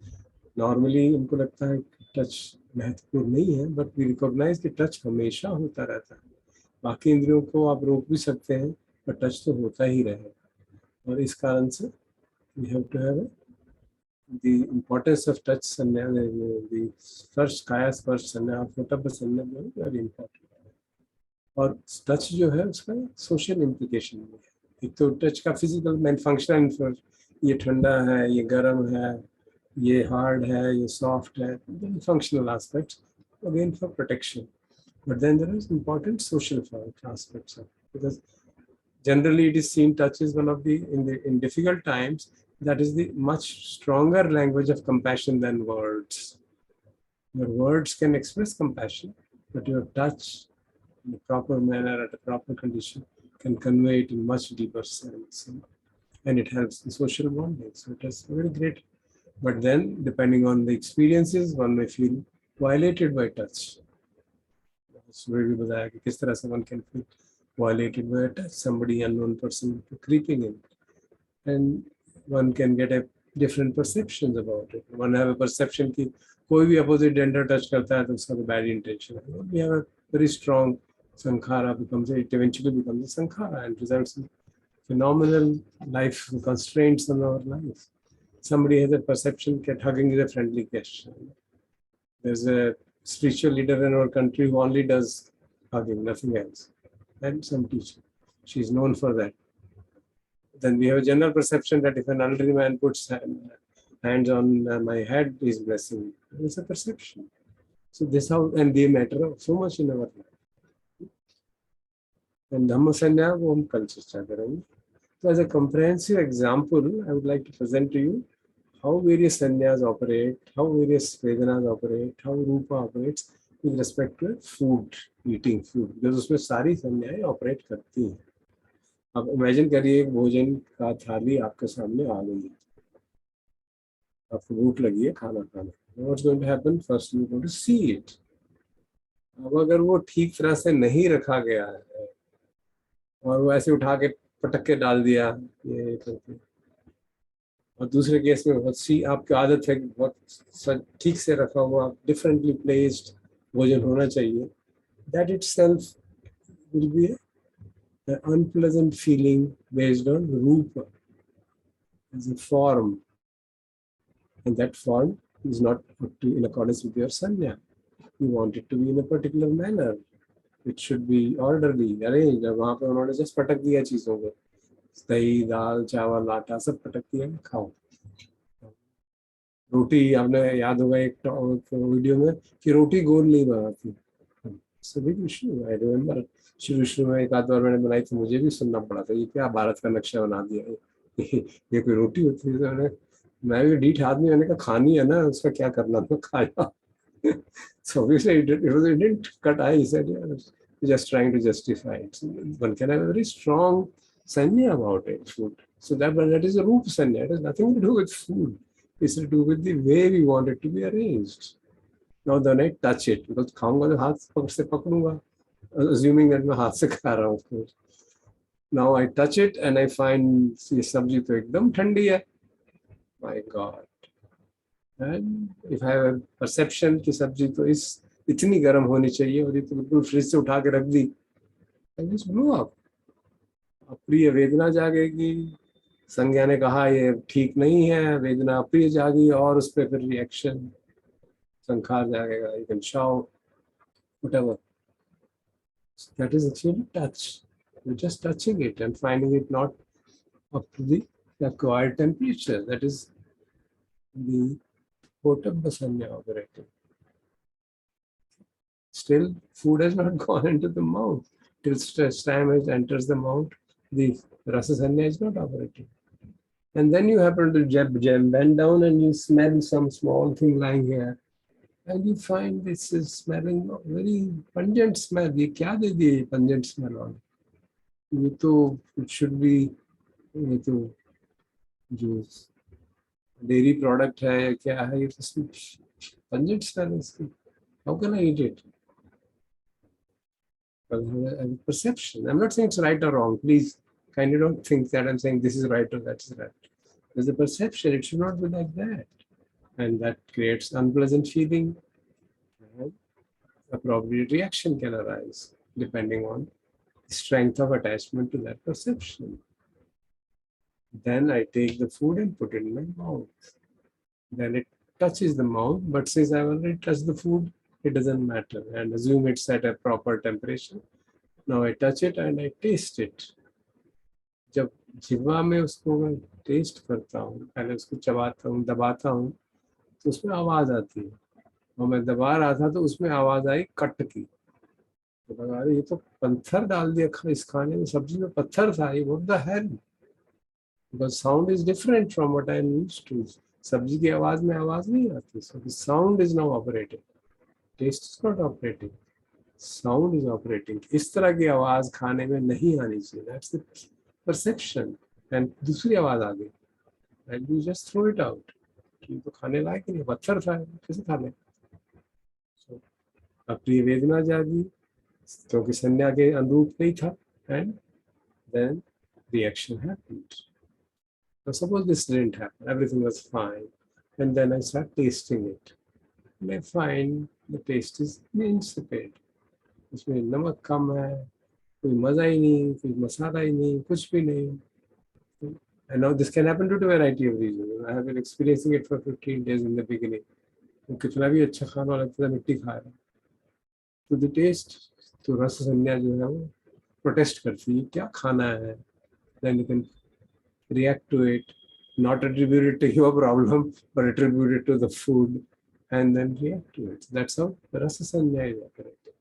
normally उनको लगता है कि टच महत्वपूर्ण नहीं है, but we recognize कि टच हमेशा होता रहता है. बाकी इंद्रियों को आप रोक भी सकते हैं, पर टच तो होता ही रहेगा. और इस कारण से we have to have the importance of touch sanya, the first kaya sparsh sanya, Photabhasana is very important. और टच जो है उसका सोशल इम्प्लीकेशन भी है. एक तो टच का फिजिकल मैन फंक्शनल, ये ठंडा है, ये गर्म है, ये हार्ड है, ये सॉफ्ट है, functional aspects again for protection. But then there is important social aspects of it, because generally it is seen touch is one of the in difficult times, that is the much stronger language of compassion than words. Your words can express compassion, but your touch in a proper manner at a proper condition can convey it in much deeper sense, and it helps in social bonding. So it is very great. But then, depending on the experiences, one may feel violated by touch. So we बताया कि किस तरह से one can feel violated by a touch, somebody unknown person creeping in, and one can get a different perceptions about it. One have a perception कि कोई भी opposite gender touch करता है तो उसका तो bad intention है. We have a very strong sankhara it eventually becomes a sankhara and results in phenomenal life constraints on our life. Somebody has a perception that hugging is a friendly gesture. There's a spiritual leader in our country who only does hugging, nothing else. And some teacher. She's known for that. Then we have a general perception that if an elderly man puts hands on my head, he's blessing. It's a perception. So this how, and they matter so much in our life. And Dhamma Sanya, वो हम कल चर्चा करेंगे. So as a comprehensive example, I would like to present to you how various sanyas operate, how various vedanas operate, how rupa operates with respect to food, eating food. Because उसमें सारी संज्ञाएं operate करती हैं. अब imagine करिए एक भोजन का थाली आपके सामने आ गई है. आपको भूख लगी है खाना खाना. What's going to happen? First you're going to see it. अब अगर वो ठीक तरह से नहीं रखा गया है और वो ऐसे उठा के पटक के डाल दिया ये करके, और दूसरे केस में बहुत सी आपकी आदत है कि बहुत ठीक से रखा हुआ डिफरेंटली प्लेस्ड भोजन होना चाहिए, that itself will be an unpleasant feeling based on rupa as a form, and that form is not in accordance with your sanya. You want it to be in a particular manner. It should be orderly, arranged. वहाँ पे उन्होंने just पटक दिया चीजों को, दही दाल चावल आटा सब पटक दिया, खाओ. रोटी आपने याद होगा एक वीडियो में कि रोटी गोल नहीं बनाती. सभी इशू आई रिमेम्बर शुरू में एक आध बार मैंने बनाई थी, मुझे भी सुनना पड़ा था ये क्या भारत का नक्शा बना दिया है. ये कोई रोटी होती है? मैं भी डीठ आदमी, मैंने कहा खानी है ना, उसका क्या करना था, खाया. So obviously it didn't cut eye. He said, yeah, just trying to justify it. So one can have a very strong sanya about it, food. So that is a roop sanya. It has nothing to do with food. It's to do with the way we want it to be arranged. Now then I touch it, because खाऊंगा तो हाथ से पकड़ूंगा, assuming that मैं हाथ से खा रहा हूँ, of course. Now I touch it and I find ये सब्जी तो एकदम ठंडी है. My God. And if I have a perception कि सब्जी तो इतनी गर्म होनी चाहिए और ये तो बिल्कुल फ्रिज से उठा के रख दी, I just blew up. अप्रिय वेदना जागेगी, संज्ञा ने कहा ये ठीक नहीं है, वेदना अप्रिय जागी और उस पर फिर reaction, संखार जागेगा, you can shout, whatever. So that is actually touch. You're just touching it and finding it not up to the acquired temperature. That is the Potamba Sanya operating. Still, food has not gone into the mouth. Till such time it enters the mouth, the Rasa Sanya is not operating. And then you happen to bend down and you smell some small thing lying here. And you find this is smelling very pungent smell. ये क्या दे दिए pungent smell वाला? ये तो it should be ये तो जो dairy product है या क्या है ये तो pungent smell है इसकी. How can I eat it? Well, perception. I'm not saying it's right or wrong. Please kindly don't think that I'm saying this is right or that's right. There's a perception. It should not be like that. And that creates unpleasant feeling. Appropriate reaction can arise depending on the strength of attachment to that perception. Then I take the food and put it in my mouth. Then it touches the mouth, but since I've already touched the food, it doesn't matter. And assume it's at a proper temperature. Now I touch it and I taste it. जब जिह्वा में उसको मैं test करता हूँ, पहले उसको चबाता हूँ, दबाता हूँ, तो उसमें आवाज आती है. और मैं दबा रहा था तो उसमें आवाज आई कट की. तो लगा ये तो पत्थर डाल दिया इस खाने में, सब्जी में पत्थर था. ये what the hell? Because sound is different from what I am used to. सब्जी की आवाज में आवाज नहीं आती. So the sound is now operating. Taste is not operating. Sound is operating. इस तरह की आवाज खाने में नहीं आनी चाहिए. That's the perception. And दूसरी आवाज आ गई. And you just throw it out. कि तो खाने लायक नहीं, पत्थर था, कैसे खा ले? So अप्रिय वेदना जागी क्योंकि संज्ञा के अनुरूप नहीं था. And then reaction happened. So suppose this didn't happen, everything was fine, and then I start tasting it. And I find the taste is insipid. उसमें नमक कम है, कोई मजा ही नहीं, कोई मसाला ही नहीं, कुछ भी नहीं. And now this can happen due to a variety of reasons. I have been experiencing it for 15 days in the beginning. तो कितना भी अच्छा खाना लगता है, मिट्टी खा रहा. तो the taste, तो रस संज्ञा जो है वो प्रोटेस्ट करती है, क्या खाना है. Then you can react to it, not attribute it to your problem, but attribute it to the food, and then react to it. That's how the rasa sanya is operating.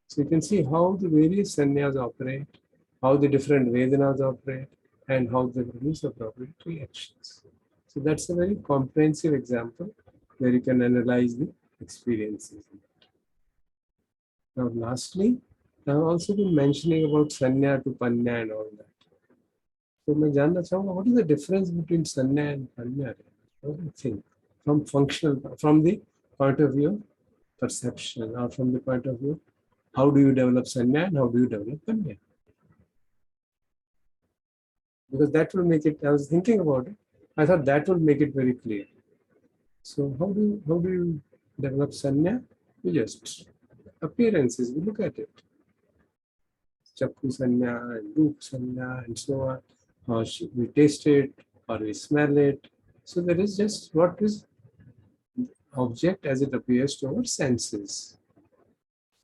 So you can see how the various sanyas operate, how the different vedanas operate, and how they produce appropriate reactions. So that's a very comprehensive example where you can analyze the experiences. Now, lastly, I have also been mentioning about sanya to panya and all that. So मैं जानना चाहूँगा, what is the difference between sanya and panya? What do you think? From functional, from the point of view of perception, or from the point of view, how do you develop sanya and how do you develop panya? Because that will make it, I was thinking about it, I thought that will make it very clear. So how do you develop sanya? You just, appearances, we look at it. Chakku sanya and roop sanya and so on. Or we taste it or we smell it. So there is just what is object as it appears to our senses.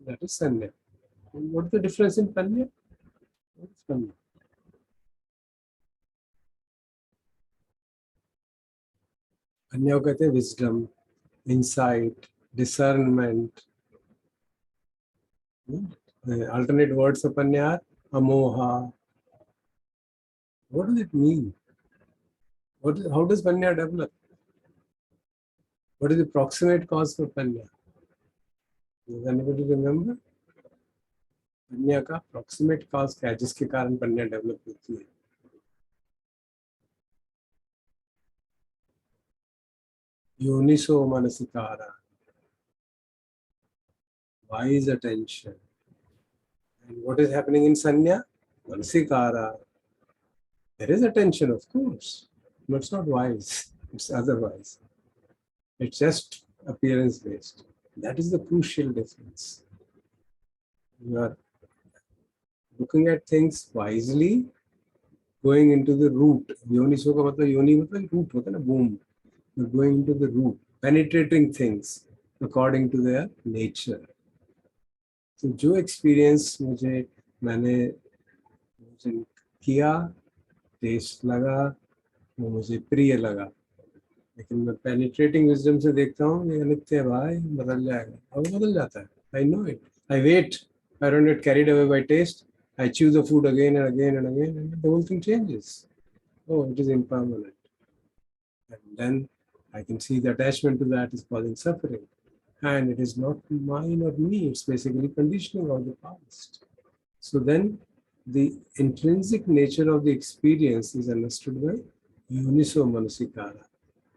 That is sanya. And what is the difference in panya? What is panya? Panya को कहते हैं wisdom, insight, discernment. Alternate words for panya are amoha. What does it mean? How does panya develop? What is the proximate cause for panya? Does anybody remember? पन्या का proximate cause क्या है जिसके कारण पन्या develop होती है? योनिसो मनसिकारा, wise attention. And what is happening in sanya? Manasikara. There is attention, of course, but it's not wise. It's otherwise. It's just appearance based. That is the crucial difference. You are looking at things wisely, going into the root. Yoniso का मतलब योनि मतलब root होता है ना, boom. You're going into the root, penetrating things according to their nature. So जो experience मैंने किया, टेस्ट लगा, वो मुझे प्रिय लगा, लेकिन मैं पेनिट्रेटिंग विजडम से देखता हूँ ये अनित्य है भाई, बदल जाएगा, और वो बदल जाता है. I know it. I wait. I don't get carried away by taste. I choose the food again and again and again, and the whole thing changes. Oh, it is impermanent. And then I can see the attachment to that is causing suffering. And it is not mine or me, it's basically conditioning of the past. So then the intrinsic nature of the experience is understood by uniso manasikara.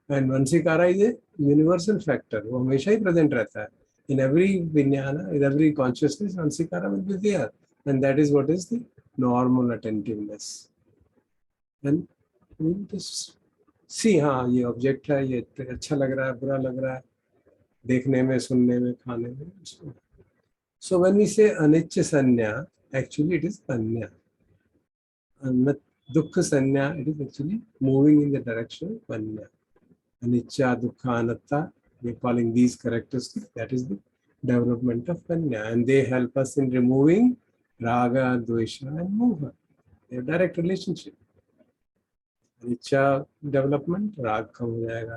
And manasikara is a universal factor. वो हमेशा ही present रहता है. In every vijnana, in every consciousness, manasikara will be there. And that is what is the normal attentiveness. And we just see, हाँ ये object है, ये अच्छा लग रहा है, बुरा लग रहा है, देखने में, सुनने में, खाने में. So when we say anicca sanya, actually it is anya. Dukkha sanya, it is actually moving in the direction of anya. Anicca, dukkha, anatta, we are calling these characteristics, that is the development of anya. And they help us in removing raga, dvesha and moha. They have direct relationship. अनिच्छा development राग कम हो जाएगा,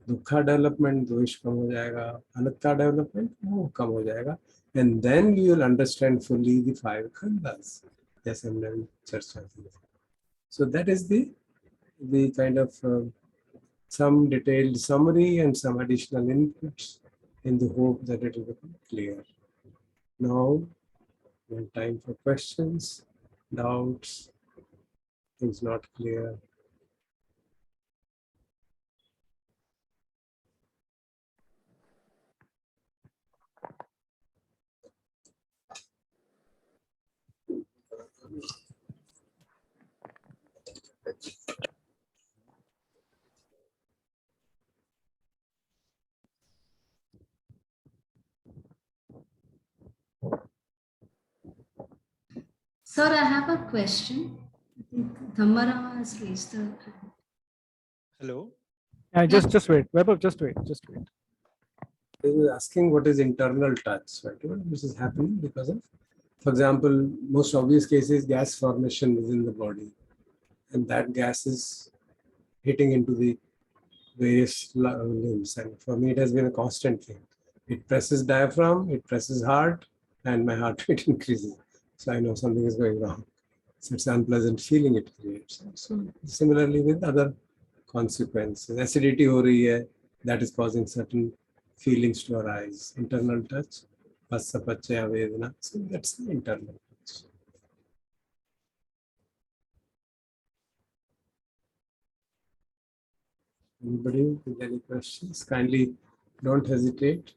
दुखा development द्वेष कम हो जाएगा, anatta development मोह कम हो जाएगा. And then you will understand fully the five khandas, जैसे हमने चर्चा की. So that is the kind of some detailed summary and some additional inputs in the hope that it will become clear. Now we have time for questions, doubts, things not clear. Sir, I have a question. I think Dhammarama has raised the hand. Hello. Just wait. Vaibhav, just wait. He was asking what is internal touch, right? This is happening because of, for example, most obvious case is gas formation within the body, and that gas is hitting into the various limbs. And for me, it has been a constant thing. It presses diaphragm, it presses heart, and my heart rate increases. So I know something is going wrong. So it's an unpleasant feeling it creates. So similarly with other consequences, acidity ho rahi hai, that is causing certain feelings to arise. Internal touch, passa pachya vedana. So that's the internal touch. Anybody with any questions? Kindly don't hesitate.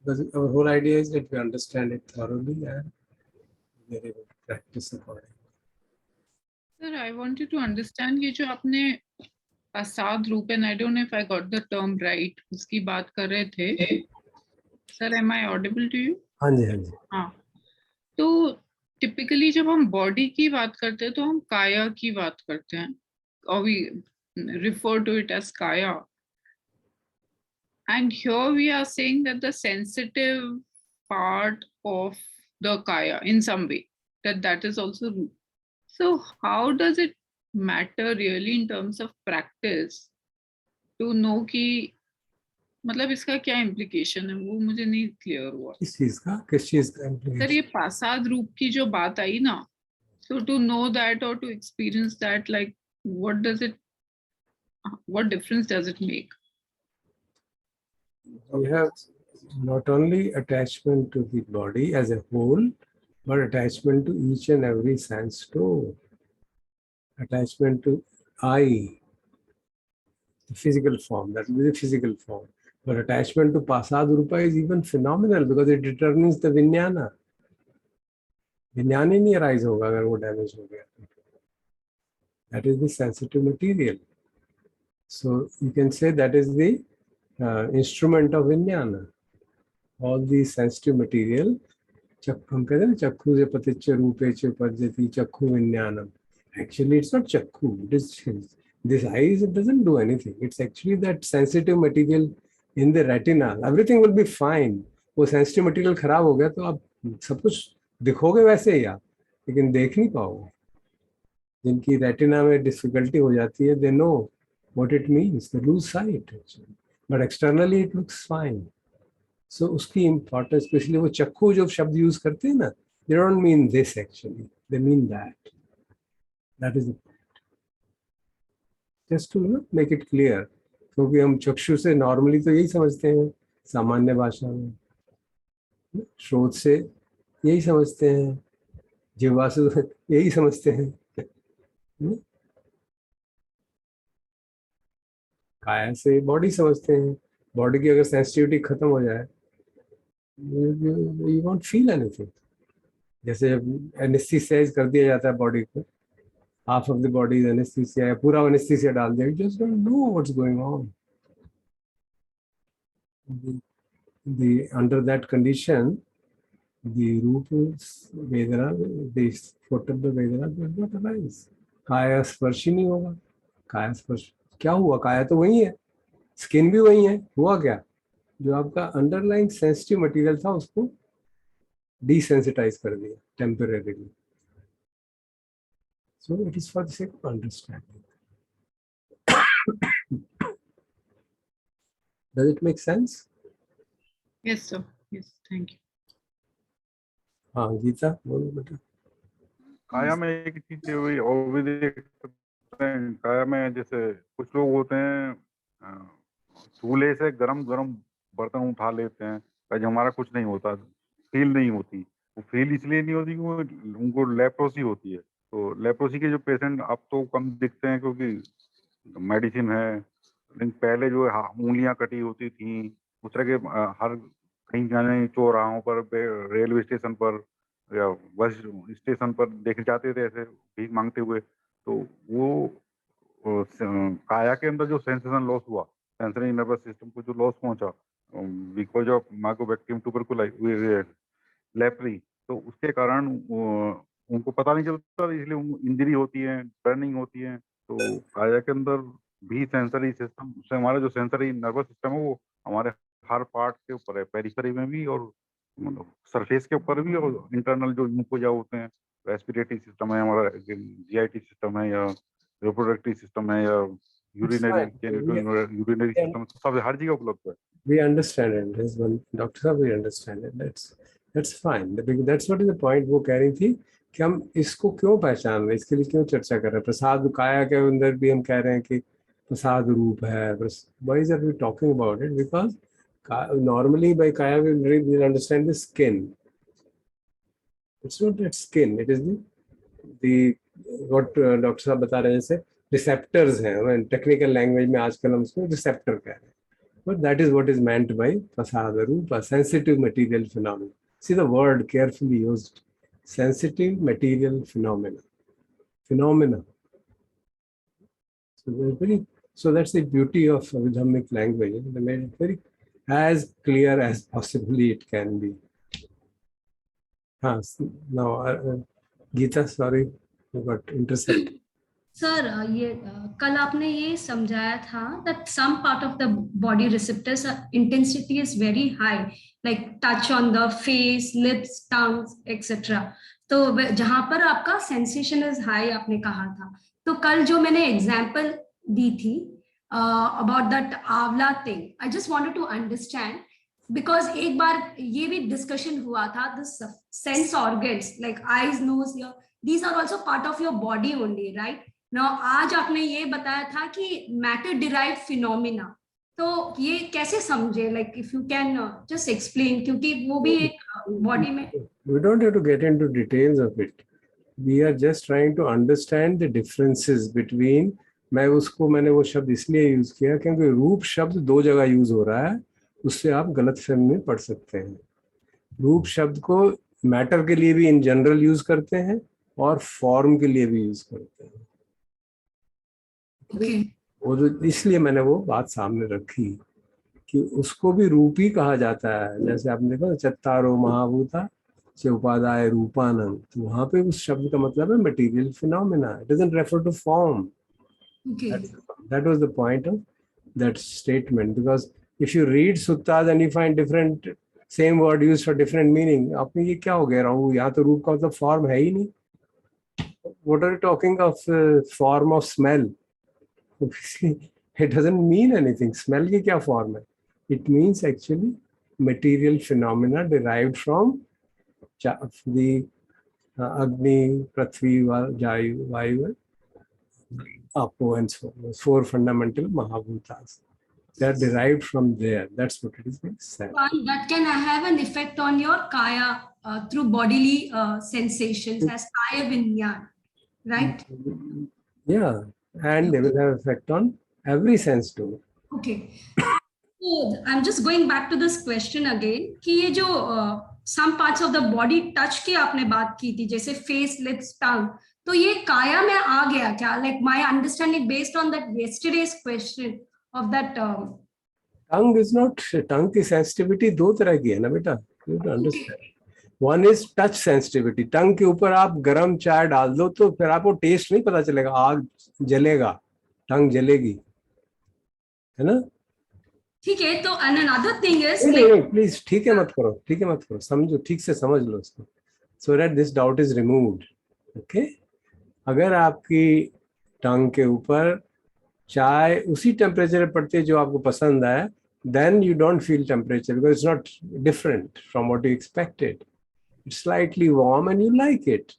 Because our whole idea is that we understand it thoroughly and we are able to practice accordingly. Sir, I wanted to understand ये जो आपने प्रसाद रूप, and I don't know if I got the term right, उसकी बात कर रहे थे. Sir, am I audible to you? हाँ जी, हाँ जी. हाँ. तो typically जब हम body की बात करते हैं तो हम काया की बात करते हैं, or we refer to it as kaya. And here we are saying that the sensitive part of the kaya in some way, that is also root. So how does it matter really in terms of practice to know कि मतलब इसका क्या implication है, वो मुझे नहीं clear हुआ. किस चीज का implication? सर ये प्रसाद रूप की जो बात आई ना, so to know that or to experience that, like what difference does it make? We have not only attachment to the body as a whole, but attachment to each and every sense too. Attachment to I, the physical form, that will be the physical form. But attachment to Pasadurupa is even phenomenal because it determines the Vijnana. Vijnana नहीं arise होगा अगर वो damage हो गया. That is the sensitive material. So you can say that is the instrument of Vijnana. All the sensitive material, हम कहते हैं चक्षु से पतिच्च रूपे च पद्यति चक्षु विज्ञानम. Actually, it's not chakku. It is this eyes. It doesn't do anything. It's actually that sensitive material in the retina. Everything will be fine. वो sensitive material खराब हो गया तो आप सब कुछ दिखोगे वैसे ही आप, लेकिन देख नहीं पाओगे. जिनकी रेटिना में डिफिकल्टी हो जाती है, they know what it means, they lose sight, but externally it looks fine. So उसकी इम्पोर्टेंस, स्पेशली वो चक्कू जो शब्द यूज करते हैं ना, they don't mean this actually, they mean that. That is just to make it clear, क्योंकि हम चक्षु से नॉर्मली तो यही समझते हैं सामान्य भाषा में, श्रोत से यही समझते हैं, जिह्वा से यही समझते हैं. काया से बॉडी समझते हैं. बॉडी की अगर सेंसिटिविटी खत्म हो जाए, यू वॉन्ट फील एनीथिंग. जैसे एनेस्थीसाइज कर दिया जाता है बॉडी को, half of the body is anesthesia, या पूरा anesthesia डाल दिया, you just don't know what's going on. Under that condition, the रूप वेदना, the foot of the वेदना does not arise. काया स्पर्श ही नहीं होगा. काया स्पर्श क्या हुआ? काया तो वही है, स्किन भी वही है. हुआ क्या? जो आपका अंडरलाइंग सेंसिटिव मटेरियल था उसको डिसेंसिटाइज कर दिया temporarily. So it is for the sake of understanding. Does it make sense? Yes, sir. Yes, thank you. हाँ गीता बोलो बेटा. काया में एक चीज हुई और भी देख सकते हैं. काया में जैसे कुछ लोग होते हैं चूल्हे से गरम गरम बर्तन उठा लेते हैं, आज हमारा कुछ नहीं होता, फील नहीं होती. वो फील इसलिए नहीं होती क्योंकि उनको लेप्रोसी होती है. तो लेप्रोसी के जो पेशेंट अब तो कम दिखते हैं क्योंकि मेडिसिन है, लेकिन पहले जो उंगलियां कटी होती थी उस तरह के हर कहीं जाने चौराहों पर, रेलवे स्टेशन पर या बस स्टेशन पर देखे जाते थे ऐसे भीख मांगते हुए. तो वो काया के अंदर जो सेंसेशन लॉस हुआ, सेंसरी नर्वस सिस्टम को जो लॉस पहुंचा because of Mycobacterium tuberculosis leprae, तो उसके कारण उनको पता नहीं चलता, इसलिए इंजरी होती है, बर्निंग होती है. तो काया के अंदर भी सेंसरी सिस्टम से हमारा जो सेंसरी नर्वस सिस्टम है वो हमारे हर पार्ट के ऊपर है, पेरिफेरी में भी और मतलब सरफेस के ऊपर भी, और इंटरनल जो म्यूकोजा होते हैं, रेस्पिरेटरी सिस्टम है हमारा, जीआईटी सिस्टम है या रिप्रोडक्टिव सिस्टम है या यूरिनरी सिस्टम, सब हर जगह उपलब्ध है. We understand it. This one, Dr. साहब, we understand it. That's fine. That's what is the point. वो कह रही थी कि हम इसको क्यों पहचान रहे हैं, इसके लिए क्यों चर्चा कर रहे हैं. प्रसाद काया के अंदर भी हम कह रहे हैं कि प्रसाद रूप है. Why is that we talking about it? Because normally by kaya we understand the skin. It's not that skin. It is the what doctor साहब बता रहे हैं जैसे रिसेप्टर्स हैं. टेक्निकल लैंग्वेज में आजकल हम उसको रिसेप्टर कह रहे हैं. But that is what is meant by prasada rupa, sensitive material phenomena. See the word carefully used. Sensitive material phenomena. So that's the beauty of Abhidhammic language. They made it very as clear as possibly it can be. Now, Geeta, sorry, you got intercepted. Sir ये कल आपने ये समझाया था that some part of the body receptors intensity is very high, like touch on the face, lips, tongues, etc. तो जहां पर आपका sensation is high आपने कहा था. तो कल जो मैंने example दी थी about that आंवला thing, I just wanted to understand because एक बार ये भी discussion हुआ था, this sense organs like eyes, nose, ear, these are also part of your body only, right? Now, आज आपने ये बताया था कि मैटर डिराइव फिनोमिना, तो ये कैसे समझे, like if you can just explain, क्योंकि वो भी एक बॉडी में. We don't have to get into details of it. We are just trying to understand the differences between. मैंने वो शब्द इसलिए यूज किया क्योंकि रूप शब्द दो जगह यूज हो रहा है, उससे आप गलतफहमी में पढ़ सकते हैं. रूप शब्द को मैटर के लिए भी इन जनरल यूज करते हैं और फॉर्म के लिए भी यूज करते हैं. और इसलिए मैंने वो बात सामने रखी कि उसको भी रूप ही कहा जाता है. जैसे आपने देखा चत्तारो महाभूता से उपादाय रूपानंद, तो वहां पे उस शब्द का मतलब है material phenomena. It doesn't refer to form. That was the point of that statement, because if you read suttas and you find different same word used for different meaning, आपने ये क्या हो गया रहूं, यहाँ तो रूप का मतलब फॉर्म है ही नहीं. what are you talking of form of smell? Obviously, it doesn't mean anything. Smell की क्या form है? It means actually material phenomena derived from the Agni, Prithvi, Vayu, Apo, and so on. 4 fundamental Mahabhutas. They are derived from there. That's what it is being said. And that can have an effect on your kaya through bodily sensations as kaya vinyan, right? Yeah, and they will have effect on every sense too. Okay. So I'm just going back to this question again कि ये जो some parts of the body touch की आपने बात की थी जैसे face, lips, tongue, तो ये काया में आ गया क्या? Like my understanding based on that yesterday's question of that. Tongue is not, tongue की sensitivity दो तरह की है ना बेटा. You have to understand. One is touch sensitivity. tongue के ऊपर आप गरम चाय डाल दो तो फिर आपको टेस्ट नहीं पता चलेगा, आग जलेगा, टंग जलेगी, है ना? ठीक है. तो another thing is प्लीज ठीक है मत करो, समझो, ठीक से समझ लो इसको, so that this doubt is removed. Okay? अगर आपकी टंग के ऊपर चाय उसी टेम्परेचर पे पड़ती है जो आपको पसंद है, then you don't feel temperature because it's not different from what you expected. It's slightly warm and you like it.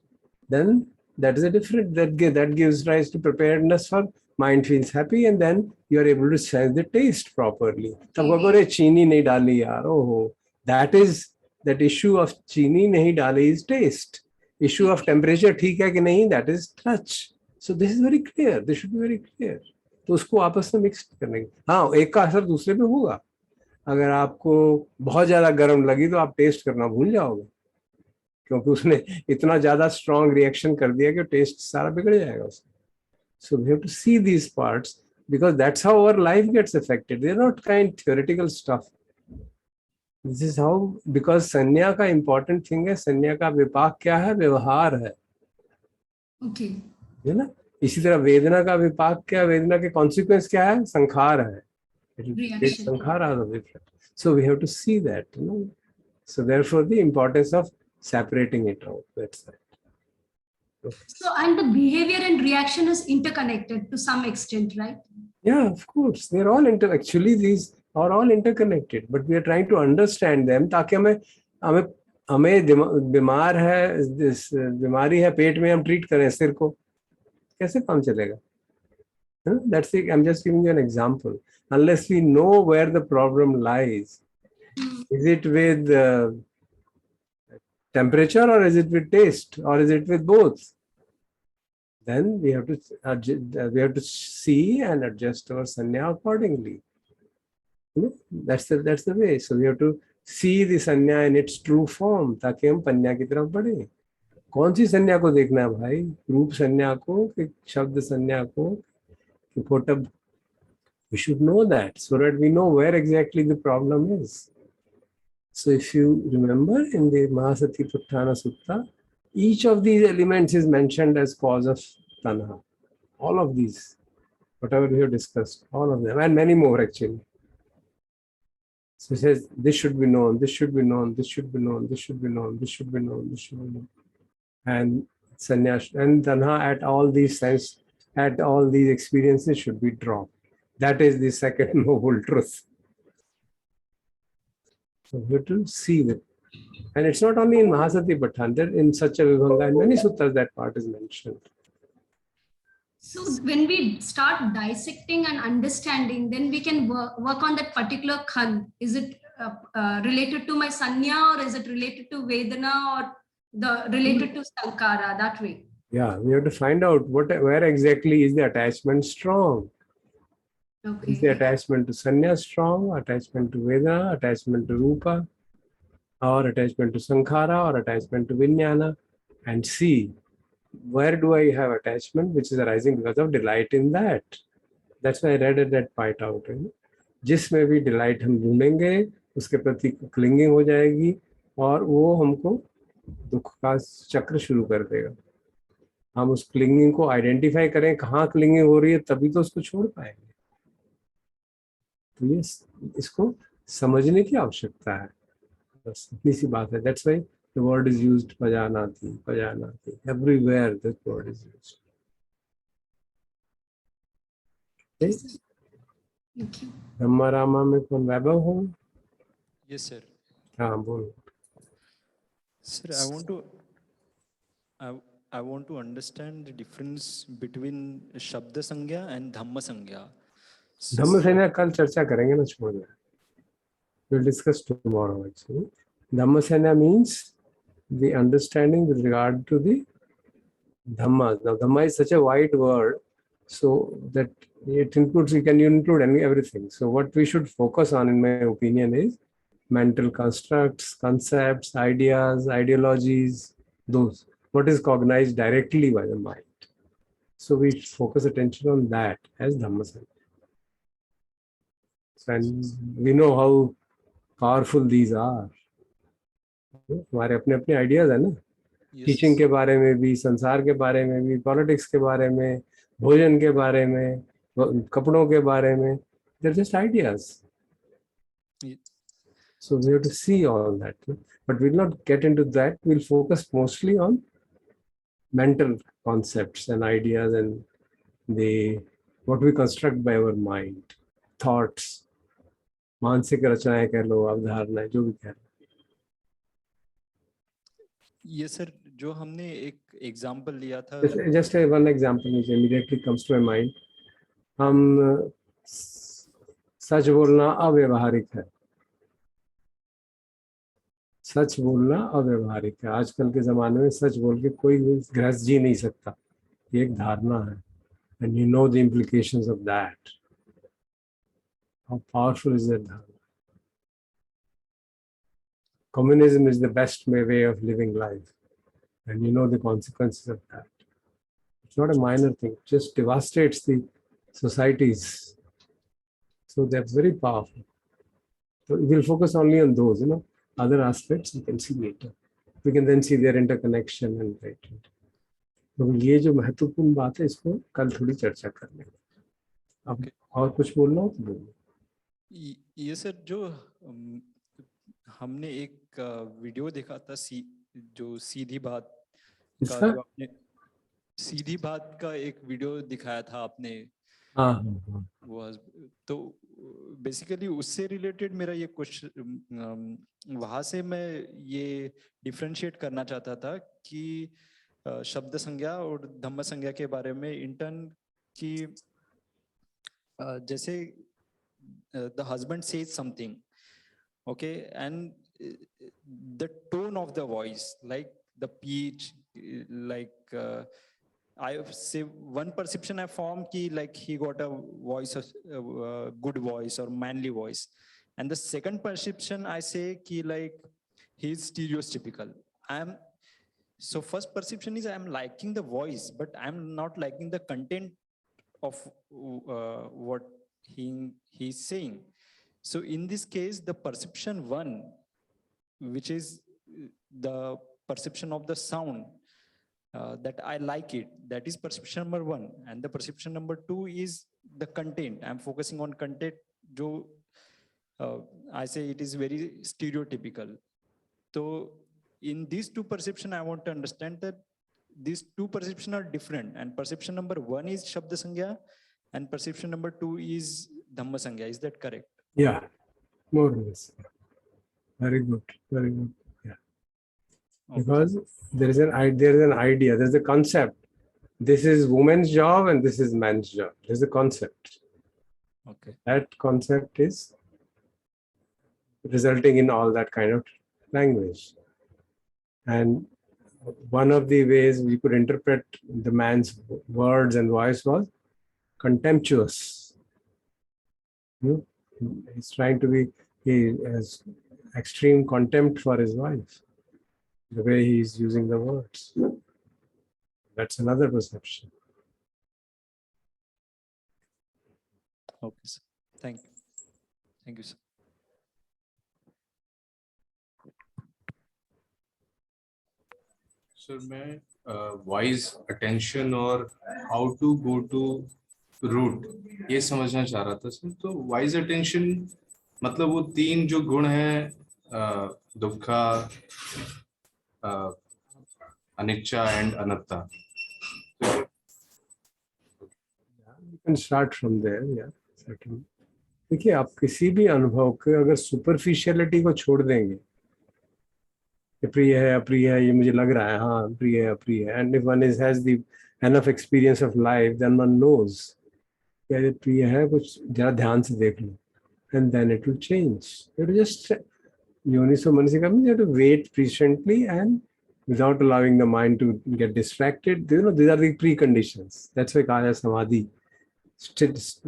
Then that is a different, that gives rise to preparedness for mind feels happy and then you are able to sense the taste properly. तब अगर चीनी नहीं डाली यार, oh, that issue of चीनी नहीं डाली is taste. Issue of temperature ठीक है कि नहीं, that is touch. So this is very clear. This should be very clear. तो उसको आपस में मिक्स करने की, हाँ, एक का असर दूसरे पे होगा. अगर आपको बहुत ज्यादा गर्म लगी तो आप टेस्ट करना भूल जाओगे, क्योंकि उसने इतना ज्यादा स्ट्रॉन्ग रिएक्शन कर दिया कि टेस्ट सारा बिगड़ जाएगा उसका. So we have to see these parts because that's how our life gets affected. They're not kind theoretical stuff. This is how, because संज्ञा का important thing है, संज्ञा का विपाक क्या है? व्यवहार है. Okay. है ना? इसी तरह वेदना का विपाक क्या, वेदना के कॉन्सिक्वेंस क्या है? संखार है. संखार out of it. So we have to see that, you know. So therefore the importance of separating it out. That's it. Okay. So and the behavior and reaction is interconnected to some extent, right? Yeah, of course. They're all actually these are all interconnected, but we are trying to understand them ताकि हमें बीमार है, बीमारी है पेट में, हम treat करें सिर को, कैसे काम चलेगा? That's it. I'm just giving you an example. Unless we know where the problem lies, is it with temperature or is it with taste or is it with both? Then we have to see and adjust our sanya accordingly. That's the way. So we have to see the sanya in its true form ताकि हम पन्या की तरफ बढ़े. कौन सी संज्ञा को देखना है भाई? रूप संज्ञा को कि शब्द संज्ञा को कि photo? We should know that so that we know where exactly the problem is. So if you remember in the Mahasatipatthana Sutta, each of these elements is mentioned as cause of tanha. All of these, whatever we have discussed, all of them, and many more actually. So it says this should be known, this should be known, this should be known, this should be known, this should be known, this should be known. And sannyas and tanha at all these sense, at all these experiences should be dropped. That is the second noble truth. So we have to see that. And it's not only in Mahasatipatthana, in Satya Vibhanga, in many sutras that part is mentioned. So when we start dissecting and understanding, then we can work on that particular khan. Is it related to my sanya or is it related to vedana or related to sankara, that way? Yeah, we have to find out where exactly is the attachment strong. Okay. Is the attachment to sanya strong, attachment to vedana, attachment to rupa, or attachment to sankhara, or attachment to vijnana, and see where do I have attachment which is arising because of delight in that. That's why I read that part out. जिसमें भी delight हम ढूंढेंगे उसके प्रति clinging हो जाएगी और वो हमको दुख का चक्र शुरू कर देगा. हम उस clinging को identify करें कहाँ clinging हो रही है तभी तो उसको छोड़ पाएंगे. तो ये इसको समझने की आवश्यकता है, बस इतनी सी बात है. That's why the word is used, pajanati, pajanati. Everywhere this word is used. Okay? Thank you. Dhamma Rama में कौन वैभव हो? Yes, sir. हाँ बोलो. Sir, I want to understand the difference between Shabda Sangya and Dhamma Sangya. धम्म सेना कल चर्चा करेंगे ना, छोड़ दे. We'll discuss tomorrow actually. Dhamma Sena means the understanding with regard to the Dhammas. Now Dhamma is such a wide word, so that it includes, you can include everything. So what we should focus on, in my opinion, is mental constructs, concepts, ideas, ideologies, those. What is cognized directly by the mind. So we focus attention on that as Dhamma Sena. And we know how powerful these are. हमारे अपने अपने ideas है ना, teaching के बारे में भी, संसार के बारे में भी, पॉलिटिक्स के बारे में, भोजन के बारे में, कपड़ों के बारे में. They're just ideas. So we have to see all that, but we'll not get into that. We'll focus mostly on mental concepts and ideas and the what we construct by our mind, thoughts, मानसिक रचनाएं कह लो, अवधारणाएं, जो भी कह लो. ये sir जो हमने एक एग्जांपल लिया था, just one example which immediately comes to my mind. हम सच बोलना अव्यवहारिक है. सच बोलना अव्यवहारिक है. आजकल के जमाने में सच बोल के कोई गृहस्थ जी नहीं सकता. ये एक धारणा है. And you know the implications of that. How powerful is that dharma? Communism is the best way of living life, and you know the consequences of that. It's not a minor thing, it just devastates the societies. So they're very powerful. So we'll focus only on those, other aspects we can see later. We can then see their interconnection and right. तो ये जो महत्वपूर्ण बात है, इसको कल थोड़ी चर्चा कर लेंगे. अब और कुछ बोलना हो तो बोलो. ये सर जो हमने एक वीडियो देखा था, जो सीधी बात का, जो आपने सीधी बात का एक वीडियो दिखाया था आपने. हाँ. वो तो बेसिकली उससे रिलेटेड मेरा ये क्वेश्चन, वहां से मैं ये डिफरेंशिएट करना चाहता था कि शब्द संज्ञा और धम्म संज्ञा के बारे में इंटर्न की, जैसे the husband says something, okay, and the tone of the voice, like the pitch, like I say one perception I form ki like he got a voice of good voice or manly voice, and the second perception I say ki like he's stereotypical. So first perception is I'm liking the voice, but I'm not liking the content of what he's saying. So in this case, the perception one, which is the perception of the sound, that I like it, that is perception number one. And the perception number two is the content. I'm focusing on content. Jo, I say it is very stereotypical. So in these two perceptions, I want to understand that these two perceptions are different. And perception number one is Shabda Sangya, and perception number two is Dhamma Sangya. Is that correct? Yeah, more or less. Very good. Very good. Yeah. Okay. Because there is an idea, there's a concept. This is woman's job and this is man's job. There's a concept. Okay. That concept is resulting in all that kind of language. And one of the ways we could interpret the man's words and voice was contemptuous. He's trying to be, he has extreme contempt for his wife, the way he's using the words. That's another perception. Okay, sir. Thank you. Thank you, sir. Sir मैं wise attention और how to go to root ये समझना चाह रहा था sir. तो wise attention मतलब वो तीन जो गुण हैं, दुखा, anicca and anatta. You can start from there, yeah, certainly. देखिए, आप किसी भी अनुभव के अगर सुपरफिशियलिटी को छोड़ देंगे, ये प्रिय है अप्रिय है, ये मुझे लग रहा है, हाँ प्रिय है अप्रिय है, and if one is has the enough experience of life, then one knows क्या ये प्रिय है, कुछ जरा ध्यान से देख लो, and then it will change. You just yoniso manasika means you have to wait patiently and without allowing the mind to get distracted. You know, these are the preconditions. That's why kaya samadhi,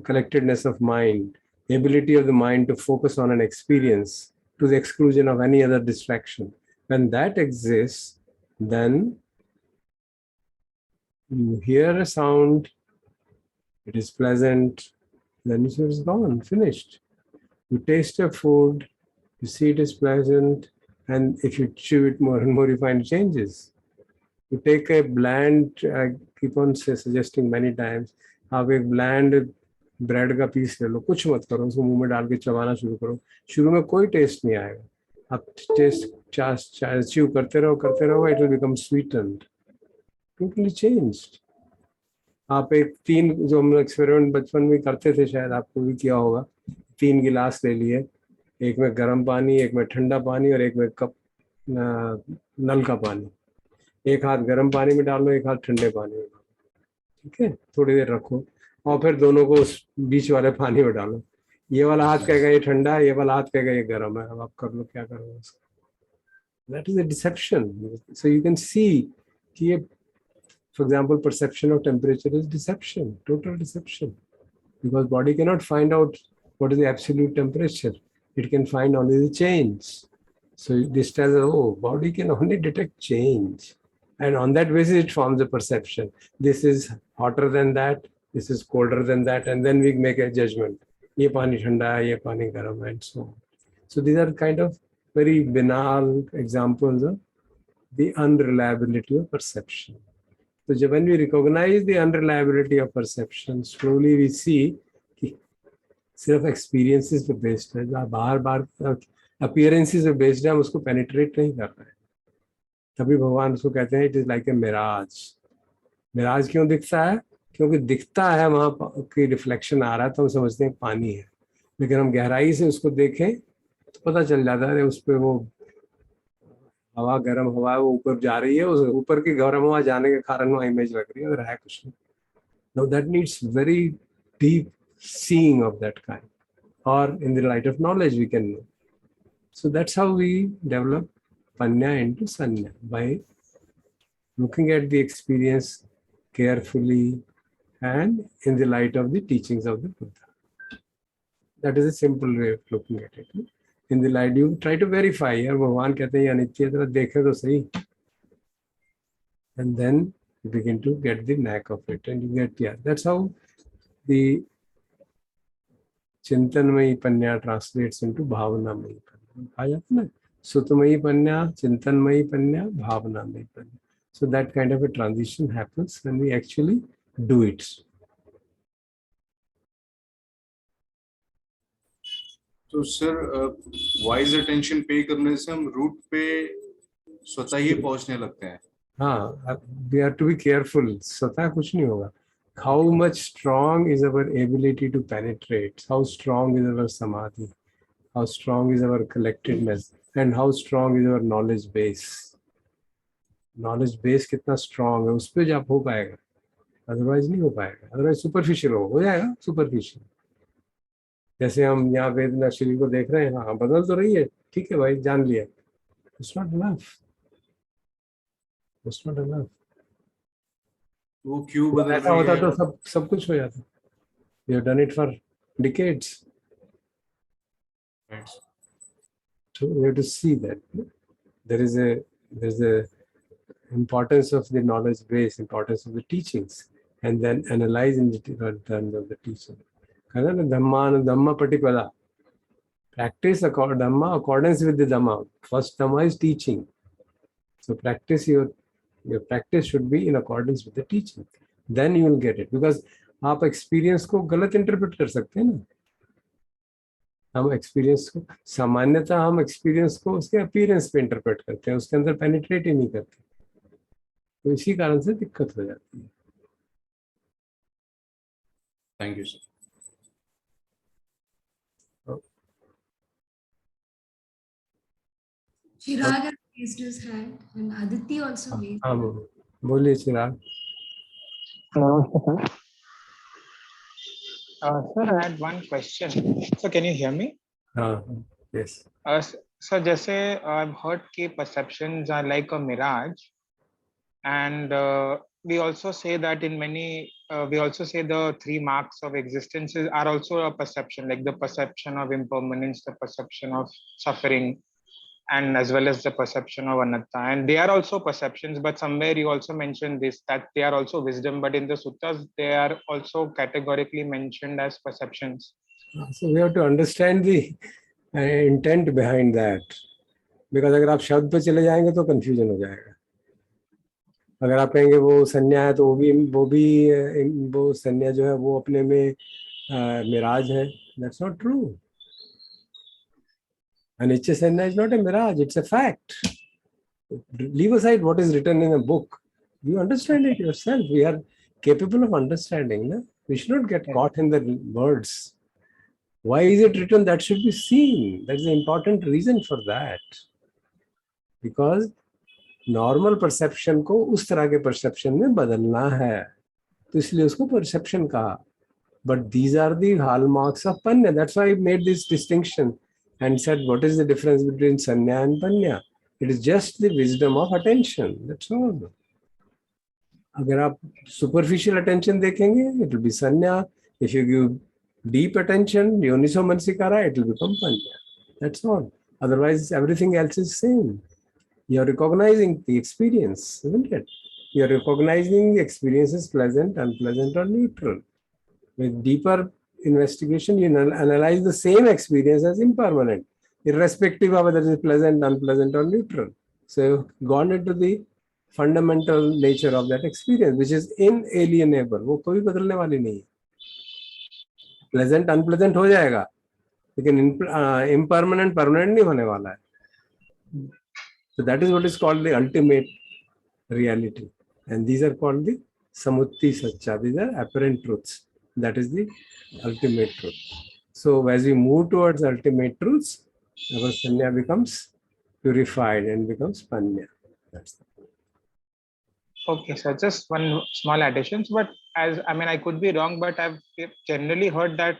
collectedness of mind, the ability of the mind to focus on an experience to the exclusion of any other distraction. When that exists, then you hear a sound, it is pleasant, then you say it's gone, finished. You taste a food, you see it is pleasant, and if you chew it more and more, you find changes. You take a bland, I keep on suggesting many times, आप एक bland bread का piece ले लो, कुछ मत करो, उसको मुंह में डाल के चबाना शुरू करो. शुरू में कोई टेस्ट नहीं आएगा, आप टेस्ट च्यू करते रहो, it will become sweetened, totally changed. आप एक 3 जो हम एक्सपेरिमेंट बचपन में करते थे, शायद आपको भी किया होगा, 3 गिलास ले लिए, एक में गर्म पानी, एक में ठंडा पानी और एक में कप नल का पानी. एक हाथ गर्म पानी में डालो, एक हाथ ठंडे पानी में डालो, ठीक है, थोड़ी देर रखो, और फिर दोनों को उस बीच वाले पानी में डालो. ये वाला हाथ कहेगा ये ठंडा है, ये वाला हाथ कहेगा ये गर्म है. अब आप कर लो, क्या करोगे उसको. That is a deception. So you can see कि ये, for example, perception of temperature is deception, total deception, because body cannot find out what is the absolute temperature. It can find only the change. So this tells us, oh, body can only detect change, and on that basis it forms a perception. This is hotter than that, this is colder than that, and then we make a judgment. ये पानी ठंडा है, ये पानी गर्म है, and so on. So these are kind of very banal examples of the unreliability of perception. So when we recognize the unreliability of perception, slowly we see कि सिर्फ experiences पे based है, बार appearances पे based है, हम उसको penetrate नहीं कर रहे हैं. तभी भगवान उसको कहते हैं it is like a mirage. Miraj क्यों दिखता है? क्योंकि दिखता है वहाँ की रिफ्लेक्शन आ रहा है, तो हम समझते हैं पानी है, लेकिन हम गहराई से उसको देखें तो पता चल जाता है उस पर वो हवा, गर्म हवा है, वो ऊपर जा रही है, उस ऊपर की गर्म हवा जाने के कारण वहाँ इमेज लग रही है, और है कुछ नहीं. Now that needs very deep seeing of that kind, or in the light of knowledge we can know. So that's how we develop panya into sanya, by looking at the experience carefully and in the light of the teachings of the Buddha. That is a simple way of looking at it. In the light, you try to verify. यार भगवान कहते हैं अनित्य, जरा देखे तो सही. And then you begin to get the knack of it, and you get, yeah, that's how the Chintanmayi Panya translates into Bhavanamayi Panya. कहा जाता है ना, Sutamayi Panya, Chintanmayi Panya, Bhavanamayi Panya. So that kind of a transition happens when we actually do it. तो sir, wise attention पे करने से हम root पे स्वतः ही पहुंचने लगते हैं. हाँ, we have to be careful. स्वतः कुछ नहीं होगा. How much strong is our ability to penetrate? How strong is our samadhi? How strong is our collectedness? And how strong is our knowledge base? Knowledge base कितना strong है, उस पे जब हो पाएगा. Otherwise नहीं हो पाएगा. Otherwise superficial हो जाएगा, superficial. जैसे हम यहाँ वेदना शरीर को देख रहे हैं, हाँ बदल तो रही है, ठीक है भाई, जान लिया. It's not enough. It's not enough. वो क्यों बदल ऐसा रही होता है? तो सब कुछ हो जाता. We have done it for decades. Right. So we have to see that there's a importance of the knowledge base, importance of the teachings, and then analyze in terms of the teaching. Dhamma Patipada. Practice Dhamma accordance with the Dhamma. First Dhamma is teaching. So practice your practice should be in accordance with the teaching. Then you will get it. Because आप experience को गलत interpret कर सकते हैं ना. हम experience को, सामान्यतः हम एक्सपीरियंस को उसके अपीयरेंस पे इंटरप्रेट करते हैं, उसके अंदर पेनिट्रेट ही नहीं करते, तो इसी कारण से दिक्कत हो जाती है। Thank you sir. Chirag has raised his hand and Aditi also raised. हाँ बोलिए चिराग। Namaste, sir. Sir, I had one question. So, can you hear me? हाँ यस। So, जैसे I've heard कि perceptions are like a mirage, and we also say that in many, we also say the 3 marks of existence are also a perception, like the perception of impermanence, the perception of suffering, and as well as the perception of anatta, and they are also perceptions. But somewhere you also mentioned this, that they are also wisdom, but in the suttas they are also categorically mentioned as perceptions. So we have to understand the intent behind that, because अगर आप शब्द पे चले जाएंगे तो confusion हो जाएगा। अगर आप कहेंगे वो संज्ञा है तो वो संज्ञा जो है वो अपने में मिराज है, that's not true. Anicca Sanna is not a mirage, it's a fact. Leave aside what is written in a book. You understand it yourself. We are capable of understanding. No? We should not get caught in the words. Why is it written? That should be seen. That's the important reason for that. Because normal perception को उस तरह के perception में बदलना है, तो इसलिए उसको perception कहा. But these are the hallmarks of Panya. That's why I made this distinction and said, what is the difference between Sanya and Panya? It is just the wisdom of attention. That's all. अगर आप superficial attention देखेंगे, it will be Sanya. If you give deep attention, Yoniso Mansikara, it will become Panya. That's all. Otherwise, everything else is same. You are recognizing the experience, isn't it? You are recognizing the experience as pleasant, unpleasant, or neutral. With deeper investigation, you analyze the same experience as impermanent, irrespective of whether it is pleasant, unpleasant, or neutral. So you've gone into the fundamental nature of that experience, which is inalienable. वो कोई बदलने वाली नहीं है. Pleasant, unpleasant हो जाएगा, लेकिन impermanent, permanent नहीं होने वाला है. So that is what is called the ultimate reality, and these are called the samutti satcha. These are apparent truths. That is the ultimate truth. So as we move towards ultimate truths, our sanya becomes purified and becomes panya. That's the point. Okay, so just one small addition. But as I mean, I could be wrong, but I've generally heard that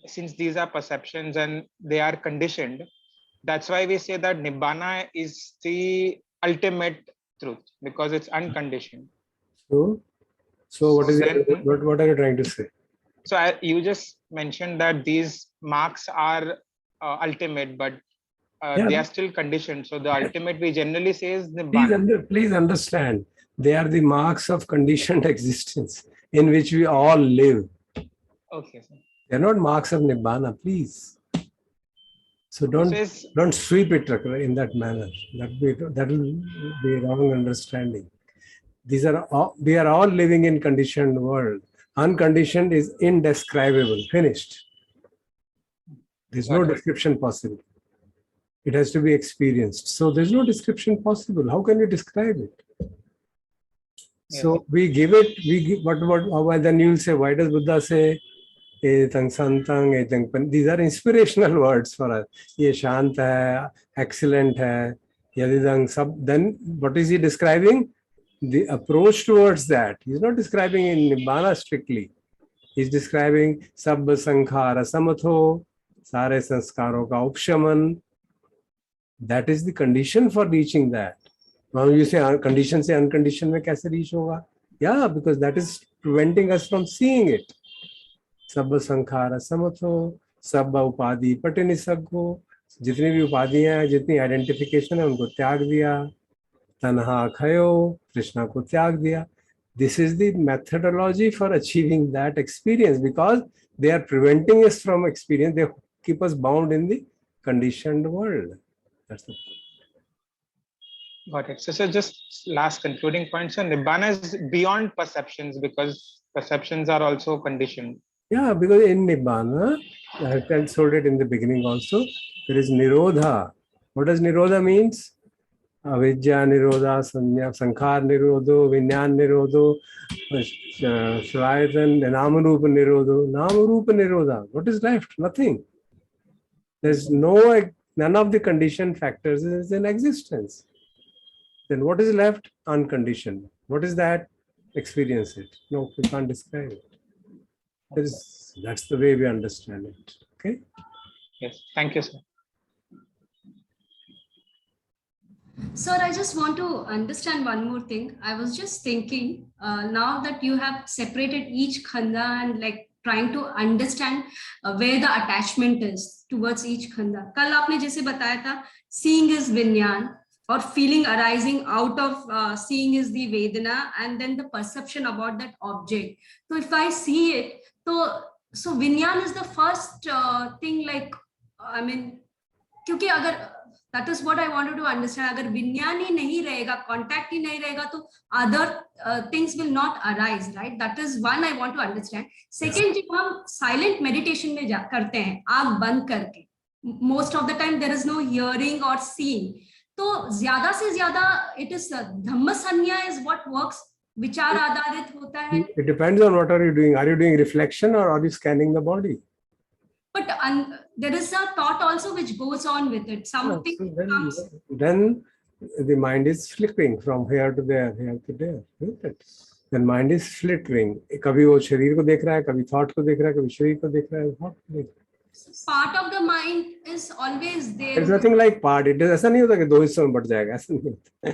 since these are perceptions and they are conditioned, that's why we say that Nibbana is the ultimate truth, because it's unconditioned. So what is then- what are you trying to say? So you just mentioned that these marks are ultimate, but Yeah. they are still conditioned. So the ultimate we generally say is Nibbana. Please understand, they are the marks of conditioned existence in which we all live. Okay, sir. They are not marks of Nibbana, please. So don't sweep it in that manner. That will be a wrong understanding. We are all living in conditioned world. Unconditioned is indescribable, finished. There's no description possible. It has to be experienced. So there's no description possible. How can you describe it? So we give what then you'll say, why does Buddha say etang santang, etang pan? These are inspirational words for us. Ye shant hai, excellent hai, yadidang sab. Then what is he describing? The approach towards that. He's not describing in Nibbana strictly. He's describing sabba sankhara samatho, sare sanskaro ka upshaman. That is the condition for reaching that. Now you say condition se unconditioned mein kaise reach hoga? Yeah, because that is preventing us from seeing it. Sabba sankhara samatho, sabba upadhi patinisaggo. जितनी भी उपाधियां हैं, जितनी identification है, उनको त्याग दिया. तन्हा खयो, कृष्णा को त्याग दिया. This is the methodology for achieving that experience, because they are preventing us from experience. They keep us bound in the conditioned world. That's the point. Got it. So just last concluding point. So Nibbana is beyond perceptions, because perceptions are also conditioned. Yeah, because in Nibbana, I told it in the beginning also, there is Nirodha. What does Nirodha means? Avidya Nirodha, Sankhar Nirodho, Vinyan Nirodho, Shravayatan, Namarupa Nirodho. Namarupa Nirodha. What is left? Nothing. There's none of the conditioned factors is in existence. Then what is left? Unconditioned. What is that? Experience it. No, we can't describe it. That's the way we understand it. Okay. Yes, thank you, sir. Sir, I just want to understand one more thing. I was just thinking, now that you have separated each khanda and like trying to understand where the attachment is towards each khanda. कल आपने जैसे बताया था, seeing is vinyan, or feeling arising out of seeing is the vedana, and then the perception about that object. So if I see it, so vinyan is the first thing. Like, I mean, क्योंकि अगर that is what I wanted to understand. अगर विज्ञान ही नहीं रहेगा, contact ही नहीं रहेगा, तो other things will not arise, right? That is one I want to understand. Second, जब हम silent meditation में करते हैं, आँख बंद करके, most of the time there is no hearing or seeing. तो ज्यादा से ज्यादा it is धम्म संज्ञा is what works. विचार आधारित होता है. It depends on what are you doing. Are you doing reflection or are you scanning the body? But there is a thought also which goes on with it. Something comes. Then the mind is flickering from here to there, isn't it? Then mind is flickering. कभी वो शरीर को देख रहा है, कभी thought को देख रहा है, कभी शरीर को देख रहा है, thought को देख रहा है. Part of the mind is always there. There's nothing like part. It ऐसा नहीं होता कि दो हिस्सों में बट जाएगा. ऐसा नहीं होता.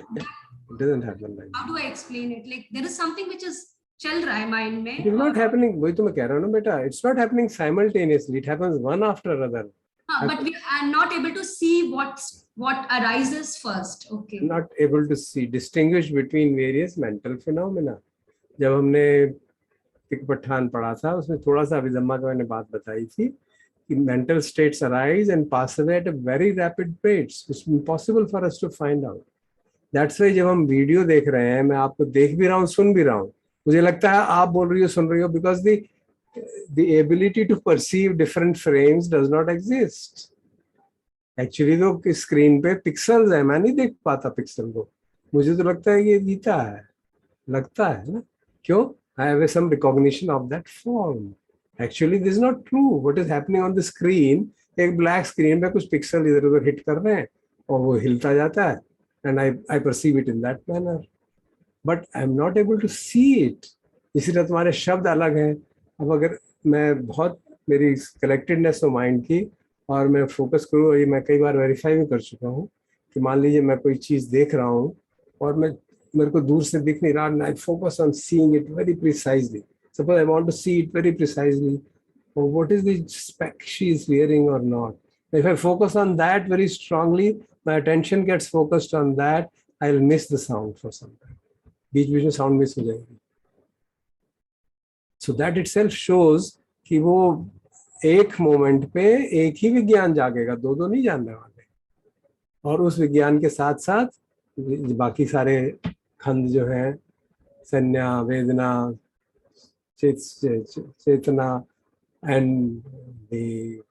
It doesn't happen like that. How do I explain it? Like there is something which is चल रहा है mind में. It is not happening. वही तो मैं कह रहा हूँ ना बेटा. It's not happening simultaneously. It happens one after another. But we are not able to see what arises first. Okay. Not able to see, distinguish between various mental phenomena. जब हमने तिक पठान पढ़ा था, उसमें थोड़ा सा अभिधम्मा का मैंने बात बताई थी कि mental states arise and pass away at a very rapid rates. It's impossible for us to find out. That's why जब हम वीडियो देख रहे हैं, मैं आपको देख भी रहा हूँ, सुन भी रहा हूँ, मुझे लगता है आप बोल रही हो, सुन रही हो, because the ability to perceive different frames does not exist. Actually तो स्क्रीन पे पिक्सल्स है, मैं नहीं देख पाता पिक्सल को, मुझे तो लगता है ये जीता है, लगता है ना, क्यों? I have some recognition of that form. Actually this is not true. What is happening on the screen, एक black screen पे कुछ पिक्सल इधर उधर हिट कर रहे हैं और वो हिलता जाता है, and I perceive it in that manner. But I'm not able to see it. इसीलिए तुम्हारे शब्द अलग हैं. अब अगर मैं बहुत मेरी कलेक्टेडनेस हो माइंड की और मैं फोकस करूँ, ये मैं कई बार वेरीफाई भी कर चुका हूँ कि मान लीजिए मैं कोई चीज़ देख रहा हूँ और मेरे को दूर से दिख नहीं रहा, I focus on seeing it very precisely. Suppose I want to see it very precisely, or what is the speck she is wearing or not. If I focus on that very strongly, my attention gets focused on that, I'll miss the sound for some time. बीच-बीच में sound miss हो जाएगी. So that itself shows कि वो एक moment पे एक ही विज्ञान जागेगा, दो नहीं जानने वाले. और उस विज्ञान के साथ साथ बाकी सारे खंड जो हैं, संज्ञा, वेदना, चेतना, and the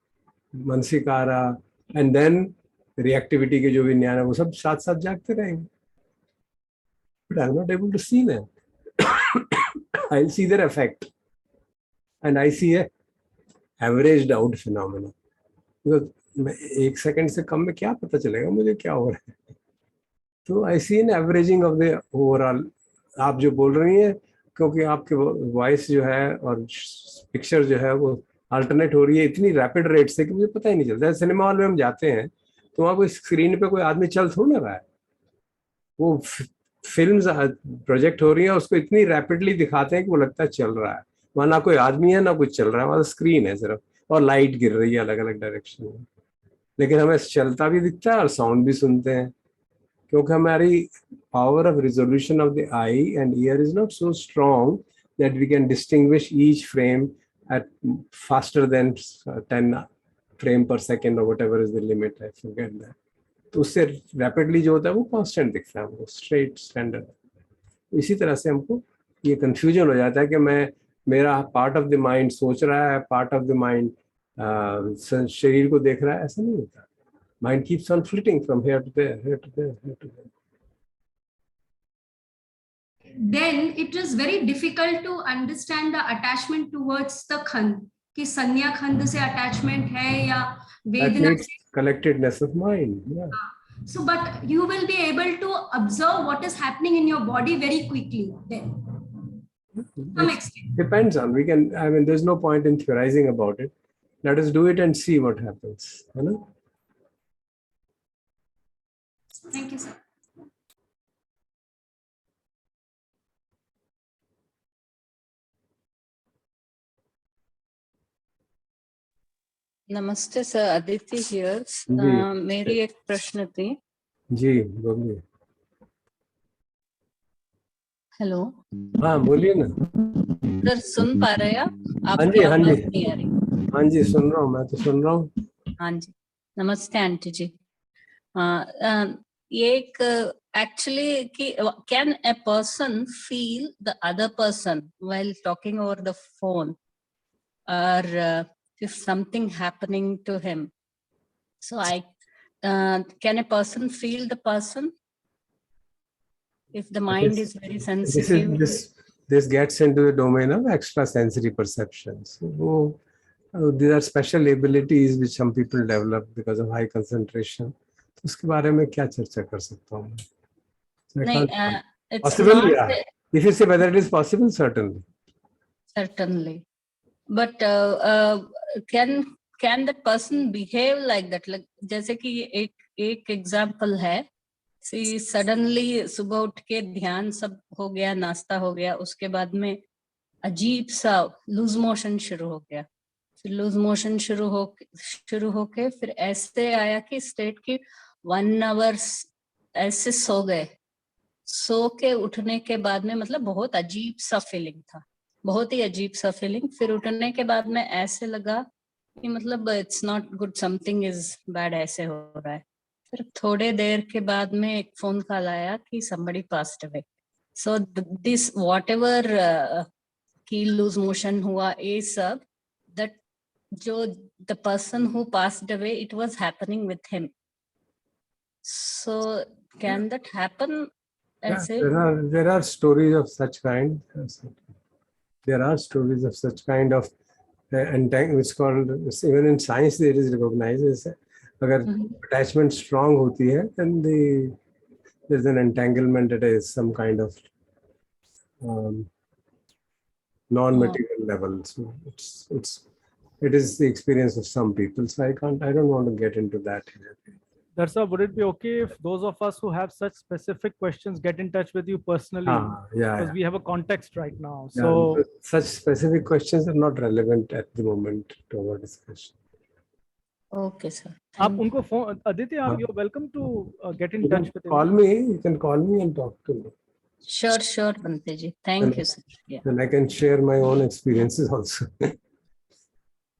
मनसिकारा, and then reactivity के जो विज्ञान है वो सब साथ साथ जागते रहेंगे. But I'm not able to see them. I'll see their effect. And I see a averaged out phenomena. Because एक सेकंड से कम में क्या पता चलेगा मुझे क्या हो रहा है. तो I see an averaging of the overall. आप जो बोल रही हैं, क्योंकि आपके वॉइस जो है और पिक्चर जो है वो अल्टरनेट हो रही है इतनी रैपिड रेट से कि मुझे पता ही नहीं चलता. सिनेमा हॉल में हम जाते हैं तो वहाँ कोई स्क्रीन पे कोई आदमी चल थोड़ा ना रहा है, वो फिल्म्स प्रोजेक्ट हो रही है, उसको इतनी रैपिडली दिखाते हैं कि वो लगता है चल रहा है. वहाँ ना कोई आदमी है ना कुछ चल रहा है, वहाँ स्क्रीन है सिर्फ और लाइट गिर रही है अलग अलग डायरेक्शन में. लेकिन हमें चलता भी दिखता है और साउंड भी सुनते हैं, क्योंकि हमारी power of resolution of the eye and ear is not so strong that we can distinguish each frame at faster than 10 frame per second or whatever is the limit. I forget that. तो उससे rapidly जो होता है वो constant दिखता है हमको, straight standard. इसी तरह से हमको ये confusion हो जाता है कि मैं मेरा पार्ट ऑफ द माइंड सोच रहा है, पार्ट ऑफ द माइंड शरीर को देख रहा है, ऐसा नहीं होता. Mind keeps on flitting from here to there, here to there, here to there. Then it is very difficult to understand the attachment towards the khand. कि संज्ञा खंड से attachment है या That वेदना needs से. collectedness of mind. Yeah. So, but you will be able to observe what is happening in your body very quickly then. Some It extent. depends on. We can. I mean, there's no point in theorizing about it. Let us do it and see what happens. You know? Thank you, sir. नमस्ते sir, Aditi here. जी. मेरी एक प्रश्न थी. जी बोलिए. Hello हाँ बोलिए ना. Sir, सुन पा रहे हैं आप? हाँ आपकी जी, हाँ जी. आवाज नहीं आ रही. हाँ जी, सुन रहा हूँ. मैं तो सुन रहा हूँ. हाँ जी, नमस्ते आंटी जी. ये एक एक्चुअली कि can a person feel the other person while talking over the phone, और if something happening to him, so can a person feel the person if the mind is very sensitive? This gets into the domain of extrasensory perceptions. So, these are special abilities which some people develop because of high concentration. तो उसके बारे में क्या चर्चा कर सकता हूँ मैं? नहीं, it's possible, not yeah. If you say whether it is possible, certainly. Certainly, but can the person behave like that? Like जैसे कि एक एग्जाम्पल है, सडनली सुबह उठ के ध्यान सब हो गया, नाश्ता हो गया, उसके बाद में अजीब सा लूज मोशन शुरू हो गया. फिर लूज मोशन शुरू होके फिर ऐसे आया कि स्टेट की 1 आवर ऐसे सो गए. सो के उठने के बाद में मतलब बहुत अजीब सा फीलिंग था, बहुत ही अजीब सा फीलिंग. फिर उठने के बाद में ऐसे लगा कि मतलब it's not good, something is bad, ऐसे हो रहा है. फिर थोड़े देर के बाद में एक फोन कॉल आया कि somebody passed away. So this whatever की लूज मोशन हुआ, ये सब, that जो the person who passed away, it was happening with him. So can that happen? Yeah, there are stories of such kind. There are stories of such kind of which called, even in science there is recognized. अगर attachment strong होती है, then there's an entanglement at some kind of non-material level. So it is the experience of some people. So I don't want to get into that here. Darsa, would it be okay if those of us who have such specific questions get in touch with you personally? Yeah, because we have a context right now. Yeah, So such specific questions are not relevant at the moment to our discussion. Okay, sir. आप उनको phone, Aditya, you're welcome to get in touch with Call me. You can call me and talk to me. Sure, Bante ji. Thank you, sir. Yeah. And I can share my own experiences also.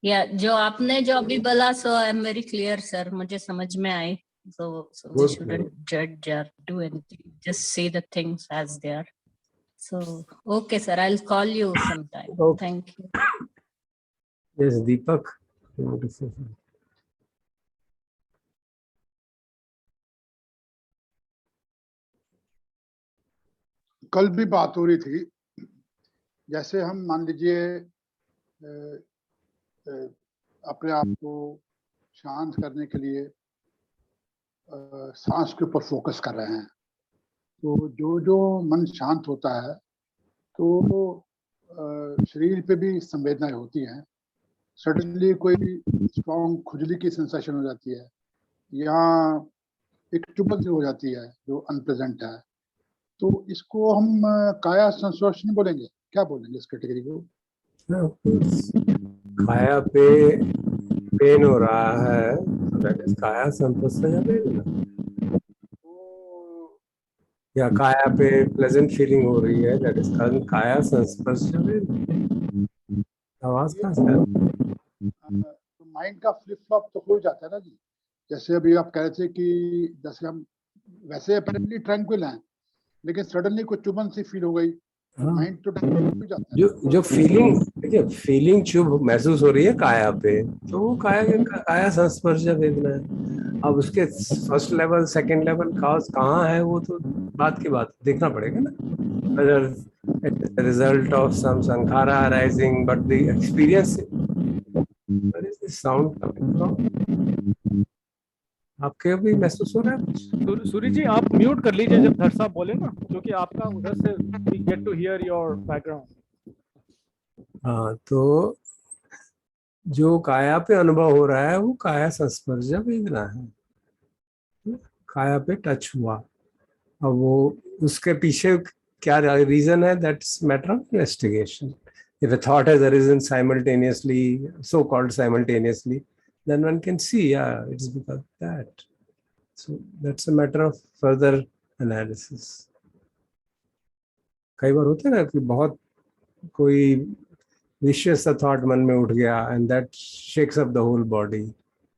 Yeah, जो आपने जो अभी बोला, so I'm very clear, sir. मुझे समझ में आई. So we shouldn't judge or do anything. Just see the things as they are. So okay, sir. I'll call you sometime. Okay. Thank you. Yes, Deepak. You want to say something? कल भी बात हो रही थी, जैसे हम मान लीजिए अपने आप को शांत करने के लिए सांस के ऊपर फोकस कर रहे हैं, तो जो मन शांत होता है तो शरीर पे भी संवेदनाएं होती हैं. सडनली कोई स्ट्रॉन्ग खुजली की सेंसेशन हो जाती है या एक चुभन हो जाती है जो अनप्लेजेंट है, तो इसको हम काया संस्पर्शन बोलेंगे, क्या बोलेंगे इस कैटेगरी को? काया पे पेन हो रहा है, दैट इज काया संस्पर्शन. या काया पे प्लेजेंट फीलिंग हो रही है, दैट इज काया संस्पर्शन. आवाज कहाँ से? तो माइंड का फ्लिप फ्लॉप तो हो जाता है ना जी. जैसे अभी आप कह रहे थे कि जैसे हम वैसे अपरेंटली ट्रैंक्विल हैं, लेकिन सडनली कुछ चुभन सी फील हो गई हाँ, माइंड तो डायरेक्ट भी जाता है। जो फीलिंग, देखिए फीलिंग जो महसूस हो रही है काया पे, तो वो काया संस्पर्श वेदना है। अब उसके फर्स्ट लेवल सेकंड लेवल कहाँ है, वो तो बात की बात देखना पड़ेगा ना। whether it is the result of some sankhara arising, but the experience, where is the sound coming from? आपके भी महसूस हो रहा है कुछ? सूरी जी आप म्यूट कर लीजिए जब धर साहब बोले ना, क्योंकि आपका उधर से we get to hear your background. हाँ, तो जो काया पे अनुभव हो रहा है वो काया संस्पर्श वेदना है, काया पे टच हुआ। अब वो उसके पीछे क्या रीजन है, that's matter of investigation. If a thought has arisen simultaneously, so called simultaneously, then one can see, yeah, it's because of that. So that's a matter of further analysis. कई बार होता है ना कि बहुत कोई vicious सा thought मन में उठ गया and that shakes up the whole body.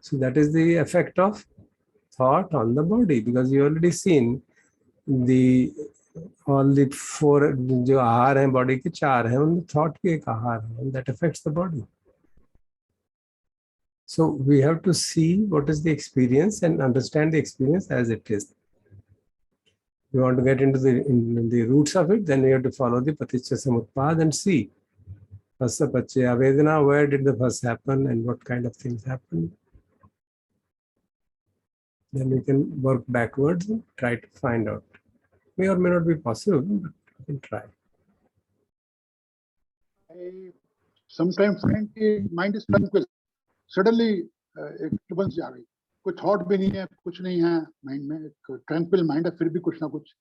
So that is the effect of thought on the body, because you already seen the all the four जो आहार हैं बॉडी के, 4 हैं, उनमें थॉट भी एक आहार है, that affects the body. So we have to see what is the experience and understand the experience as it is. You want to get into the roots of it, then you have to follow the paticca samutpad and see phassa paccaya vedana, where did the first happen and what kind of things happened. Then we can work backwards and try to find out. May or may not be possible, but we can try. I sometimes find कि mind is tranquil. Suddenly एक disturbance आ गई, कोई thought भी नहीं है, कुछ नहीं है mind में, एक tranquil mind है, फिर भी कुछ ना कुछ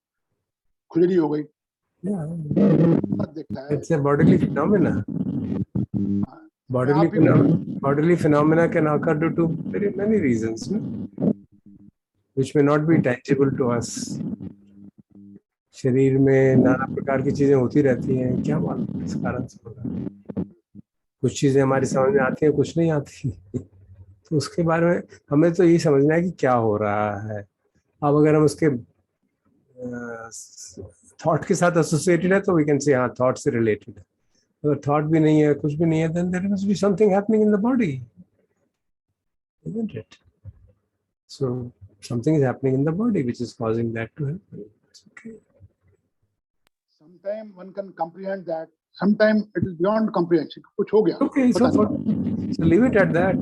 खुजली हो गई। Yeah, दिखता है। it's a bodily phenomena. Bodily phenomena can occur due to very many reasons, no? Which may not be tangible to us. शरीर में नाना प्रकार की चीजें होती रहती हैं, क्या मालूम इस कारण से होगा। कुछ चीजें हमारी समझ में आती हैं, कुछ नहीं आती। तो उसके बारे में हमें तो यही समझना है कि क्या हो रहा है। अब अगर हम उसके थॉट के साथ एसोसिएटेड है तो वी कैन से हाँ थॉट से रिलेटेड है। अगर थॉट भी नहीं है, कुछ भी नहीं है, then there must be something happening in the body, isn't it? So something is happening in the body which is causing that to happen. It's okay. Sometimes one can comprehend that. Sometimes it is beyond comprehension. कुछ हो गया। Okay, so leave it at that.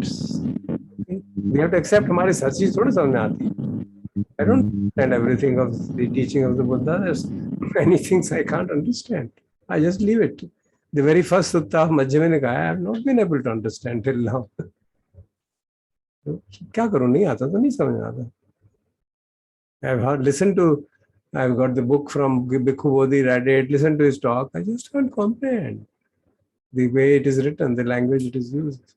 Okay. We have to accept हमारी हर चीज थोड़ी समझ में आती है। I don't understand everything of the teaching of the Buddha. There's many things I can't understand. I just leave it. The very first sutta of Majjhima Nikaya I have not been able to understand till now. क्या करूं, नहीं आता तो नहीं समझ में आता। I've listened to, I've got the book from Bhikkhu Bodhi, read it, listened to his talk. I just can't comprehend the way it is written, the language it is used,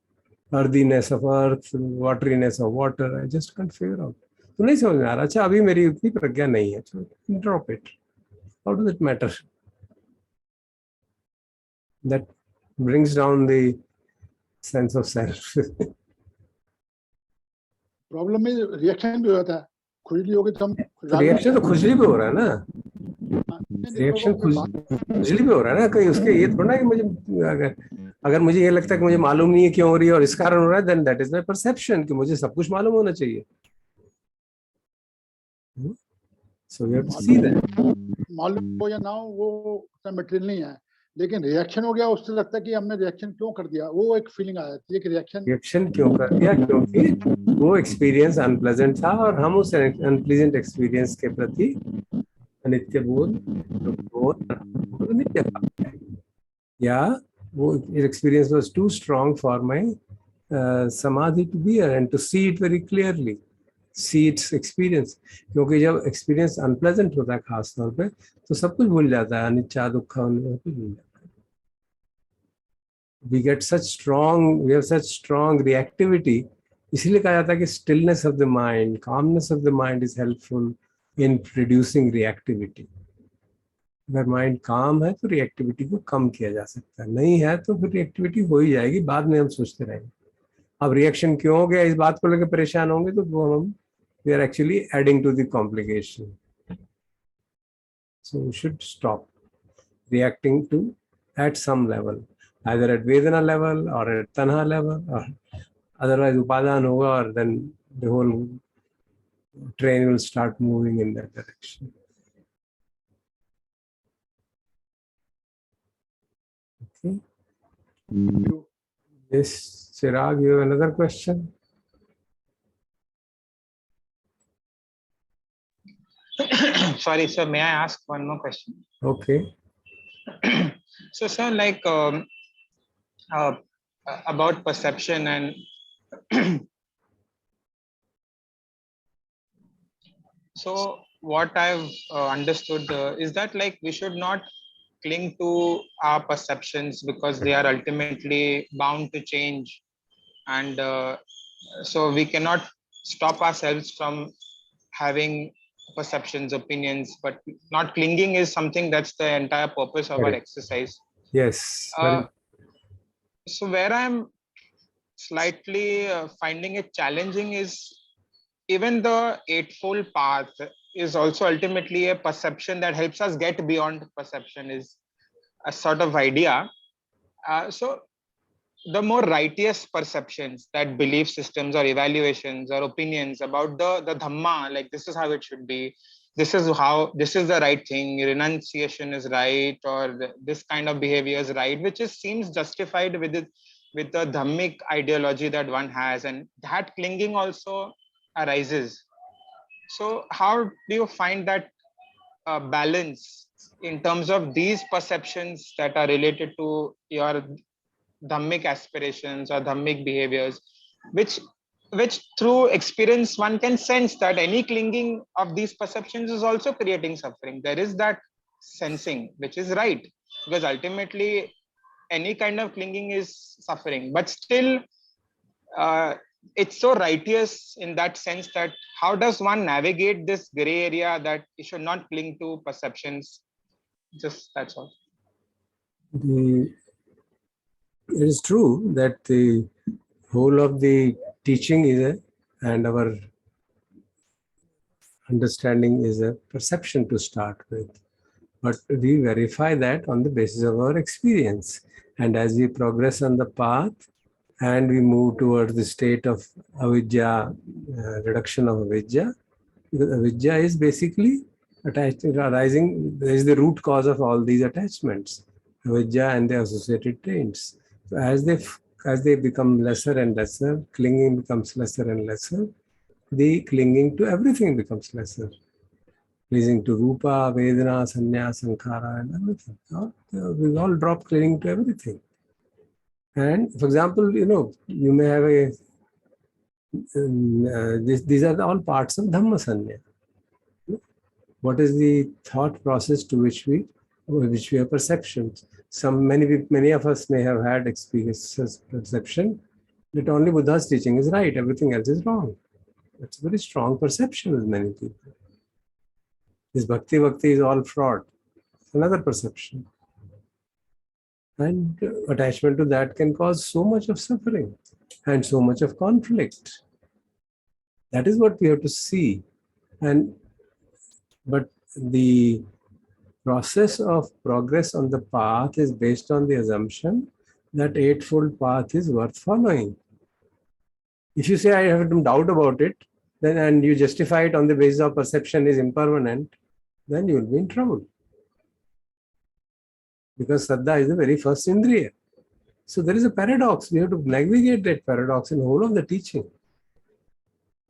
earthiness of earth, wateriness of water. I just can't figure out. तो नहीं समझ में आ रहा। अच्छा, अभी मेरी उतनी प्रज्ञा नहीं है, तो drop it. How does it matter? That brings down the sense of self. Problem में रिएक्शन भी होता है, खुजली हो गई तो हम रिएक्शन तो खुजली पे हो रहा है ना, रिएक्शन खुजली पे हो रहा है ना। कहीं उसके ये थोड़ा ना कि मुझे अगर मुझे ये लगता है कि मुझे मालूम नहीं है क्यों हो रही है और इस कारण हो रहा है, then that is my perception कि मुझे सब कुछ मालूम होना चाहिए। So we have to see that. मालूम हो या ना हो वो उतना मटेरियल नहीं है, लेकिन रिएक्शन हो गया, उससे लगता है कि हमने रिएक्शन क्यों कर दिया, वो एक फीलिंग आ जाती है कि रिएक्शन क्यों कर दिया, क्योंकि वो एक्सपीरियंस अनप्लेजेंट था और हम उस अनप्लेजेंट एक्सपीरियंस के प्रति अनित्य बोध नहीं दे पाते, या वो experience was too strong for my samadhi to be and to see it very clearly, see its experience. क्योंकि जब एक्सपीरियंस अनप्लेजेंट होता है खास तौर पे, तो सब कुछ भूल जाता है, अनिच्छा दुख भूल जाता है। We get such strong, we have such strong reactivity. इसलिए कहा जाता है कि stillness of the mind, calmness of the mind is helpful in reducing reactivity. अगर माइंड काम है तो रिएक्टिविटी को कम किया जा सकता है, नहीं है तो फिर रिएक्टिविटी हो ही जाएगी, बाद में हम सोचते रहेंगे। अब रिएक्शन क्यों हो गया, इस बात को लेकर परेशान होंगे तो वो हम we are actually adding to the complication. So we should stop. reacting to at some level, either at Vedana level or at Tanha level, or otherwise Upadan hoga, or then the whole train will start moving in that direction. Okay. Yes, Chirag, you have another question? Sorry, sir, may I ask one more question? Okay. So, sir, like about perception and so what I've understood is that like we should not cling to our perceptions because they are ultimately bound to change, and so we cannot stop ourselves from having perceptions, opinions, but not clinging is something that's the entire purpose of our Correct. exercise. Yes. So where I'm slightly finding it challenging is even the Eightfold Path is also ultimately a perception that helps us get beyond perception, is a sort of idea. So the more righteous perceptions, that belief systems or evaluations or opinions about the Dhamma, like this is how it should be, this is the right thing, renunciation is right, or this kind of behavior is right, which seems justified with the Dhammic ideology that one has, and that clinging also arises. So how do you find that balance in terms of these perceptions that are related to your Dhammic aspirations or Dhammic behaviors, which through experience one can sense that any clinging of these perceptions is also creating suffering. There is that sensing, which is right, because ultimately any kind of clinging is suffering, but still it's so righteous in that sense that how does one navigate this gray area that you should not cling to perceptions? Just that's all. It is true that the whole of the teaching is and our understanding is a perception to start with. But we verify that on the basis of our experience. And as we progress on the path and we move towards the state of avidya, reduction of avidya, because avidya is basically arising, is the root cause of all these attachments, avidya and the associated taints. So as they become lesser and lesser, clinging becomes lesser and lesser, the clinging to everything becomes lesser. Pleasing to Rupa, Vedana, Sanya, Sankhara, and everything. We all drop clinging to everything. And for example, you may have these are all parts of Dhamma Sanya. What is the thought process to which we have perceptions? Many of us may have had experiences, perception that only Buddha's teaching is right, everything else is wrong. That's a very strong perception with many people. This bhakti is all fraud. Another perception. And attachment to that can cause so much of suffering and so much of conflict. That is what we have to see. But the process of progress on the path is based on the assumption that Eightfold Path is worth following. If you say I have some doubt about it, then and you justify it on the basis of perception is impermanent, then you will be in trouble. Because Saddha is the very first Indriya. So there is a paradox. We have to navigate that paradox in the whole of the teaching.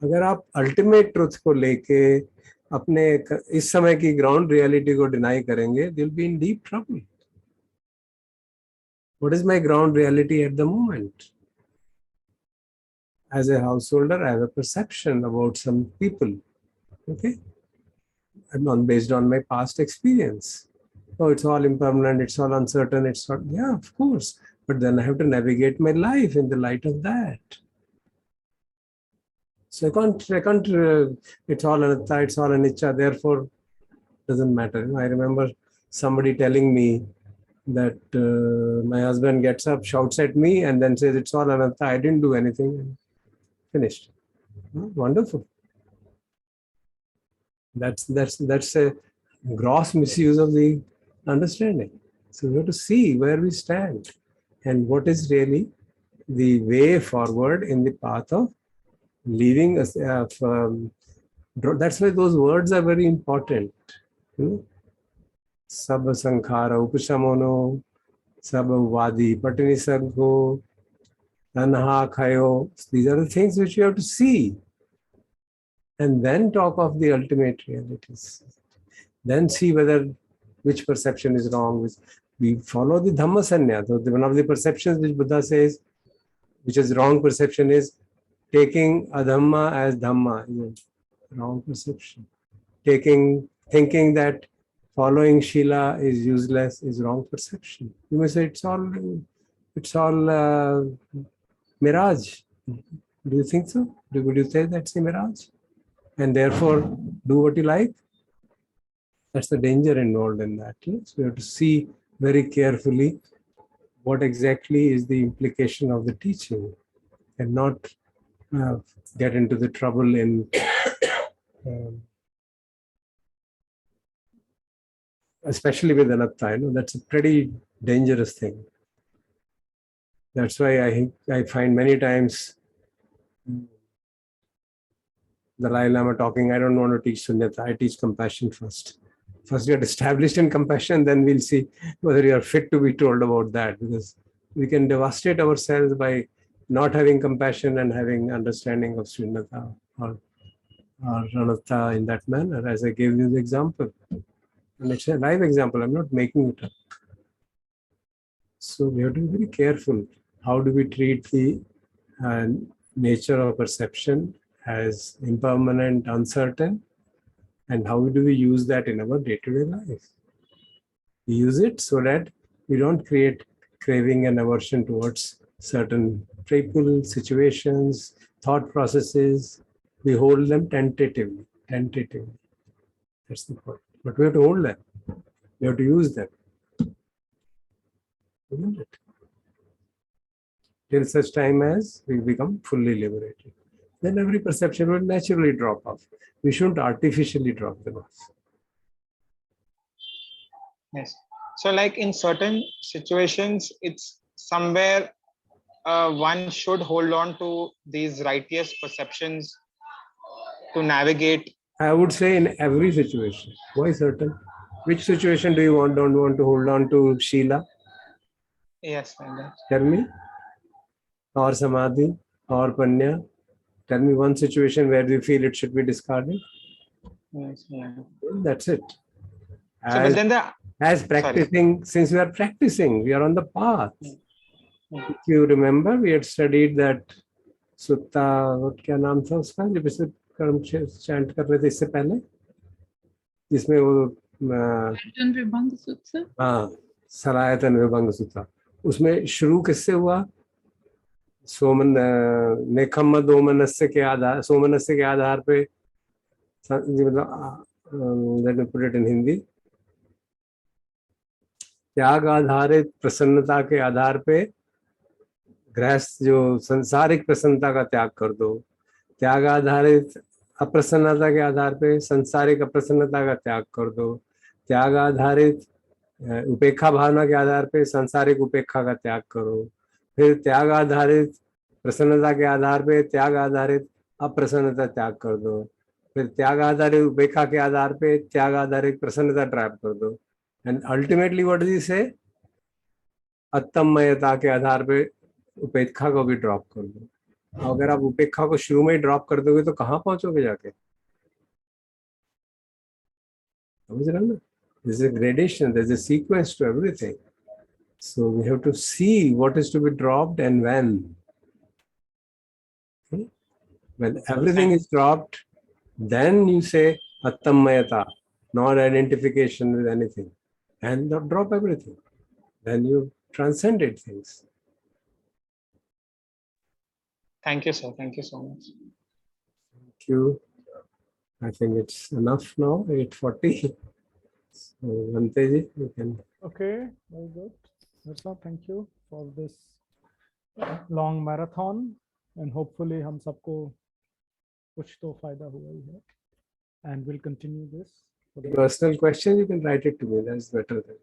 अगर आप ultimate truth को लेके अपने इस समय की ground reality को deny करेंगे, they will be in deep trouble. What is my ground reality at the moment? As a householder, I have a perception about some people. Okay? And based on my past experience. Oh, it's all impermanent, it's all uncertain, it's not, yeah, of course. But then I have to navigate my life in the light of that. So I can't it's all anatta, it's all anicca, therefore doesn't matter. I remember somebody telling me that my husband gets up, shouts at me, and then says, it's all anatta, I didn't do anything, and finished. Wonderful. That's a gross misuse of the understanding. So we have to see where we stand and what is really the way forward in the path of leaving us. That's why those words are very important. Sab sankhara upasamono, sab vadi patini sargo, tanha khayo. These are the things which you have to see. And then talk of the ultimate realities. Then see which perception is wrong. We follow the Dhamma Sanya. So one of the perceptions which Buddha says, which is wrong perception, is taking adhamma as Dhamma. Wrong perception. Thinking that following Shila is useless is wrong perception. You may say it's all mirage. Do you think so? Would you say that's a mirage? And therefore do what you like? That's the danger involved in that. So we have to see very carefully what exactly is the implication of the teaching and not get into the trouble in especially with anatta. That's a pretty dangerous thing. That's why I find many times the Dalai Lama talking, I don't want to teach sunyata, I teach compassion first. First get established in compassion, then we'll see whether you are fit to be told about that, because we can devastate ourselves by not having compassion and having understanding of sunyata or anatta in that manner, as I gave you the example. And it's a live example, I'm not making it up. So we have to be very careful. How do we treat the nature of perception as impermanent, uncertain, and how do we use that in our day-to-day life? We use it so that we don't create craving and aversion towards certain people, situations, thought processes. We hold them tentatively. That's the point. But we have to hold them. We have to use them. Isn't it? Till such time as we become fully liberated. Then every perception will naturally drop off. We shouldn't artificially drop them off. Yes. So like in certain situations, it's somewhere one should hold on to these righteous perceptions to navigate. I would say in every situation. Why certain? Which situation do you don't want to hold on to Shila? Yes. Tell me. Or Samadhi or Panya. Tell me one situation where you feel it should be discarded. Yes, yeah. That's it. As practicing, since we are practicing, we are on the path. If you remember, we had studied that Sutta, what क्या नाम था उसका, जब इसे कर्म chant कर रहे थे इससे पहले, जिसमें वो विभंग सूत्र, हाँ, सलायतन विभंग सूत्र, उसमें शुरू किससे हुआ? नेखम्म दोमनस्य के आधार पे, let me put it in Hindi, त्याग आधारित प्रसन्नता के आधार पे गृहस्थ जो संसारिक प्रसन्नता का त्याग कर दो, त्याग आधारित अप्रसन्नता के आधार पे संसारिक अप्रसन्नता का त्याग कर दो, त्याग आधारित उपेक्षा भावना के आधार पे सांसारिक उपेक्षा का त्याग करो, फिर त्याग आधारित प्रसन्नता के आधार पे त्याग आधारित अप्रसन्नता त्याग कर दो, फिर त्याग आधारित उपेक्षा के आधार पे त्याग आधारित प्रसन्नता ट्रैप कर दो, and ultimately what does he से? अतमयता के आधार पे उपेक्षा को भी ड्रॉप कर दो। अगर आप उपेक्षा को शुरू में ही ड्रॉप कर दोगे तो कहाँ पहुंचोगे जाके? समझ रहे हो? There's a gradation, there's a sequence to everything. So we have to see what is to be dropped and when. Okay? When everything is dropped, then you say Attammayata, not identification with anything, and drop everything. Then you transcended things. Thank you, sir. Thank you so much. Thank you. I think it's enough now, 8:40. So, Vanteji, you can. Okay, very good. Mirza, thank you for this long marathon, and hopefully हम सबको कुछ तो फायदा हुआ ही है. And we'll continue this. Personal question, you can write it to me. That's better than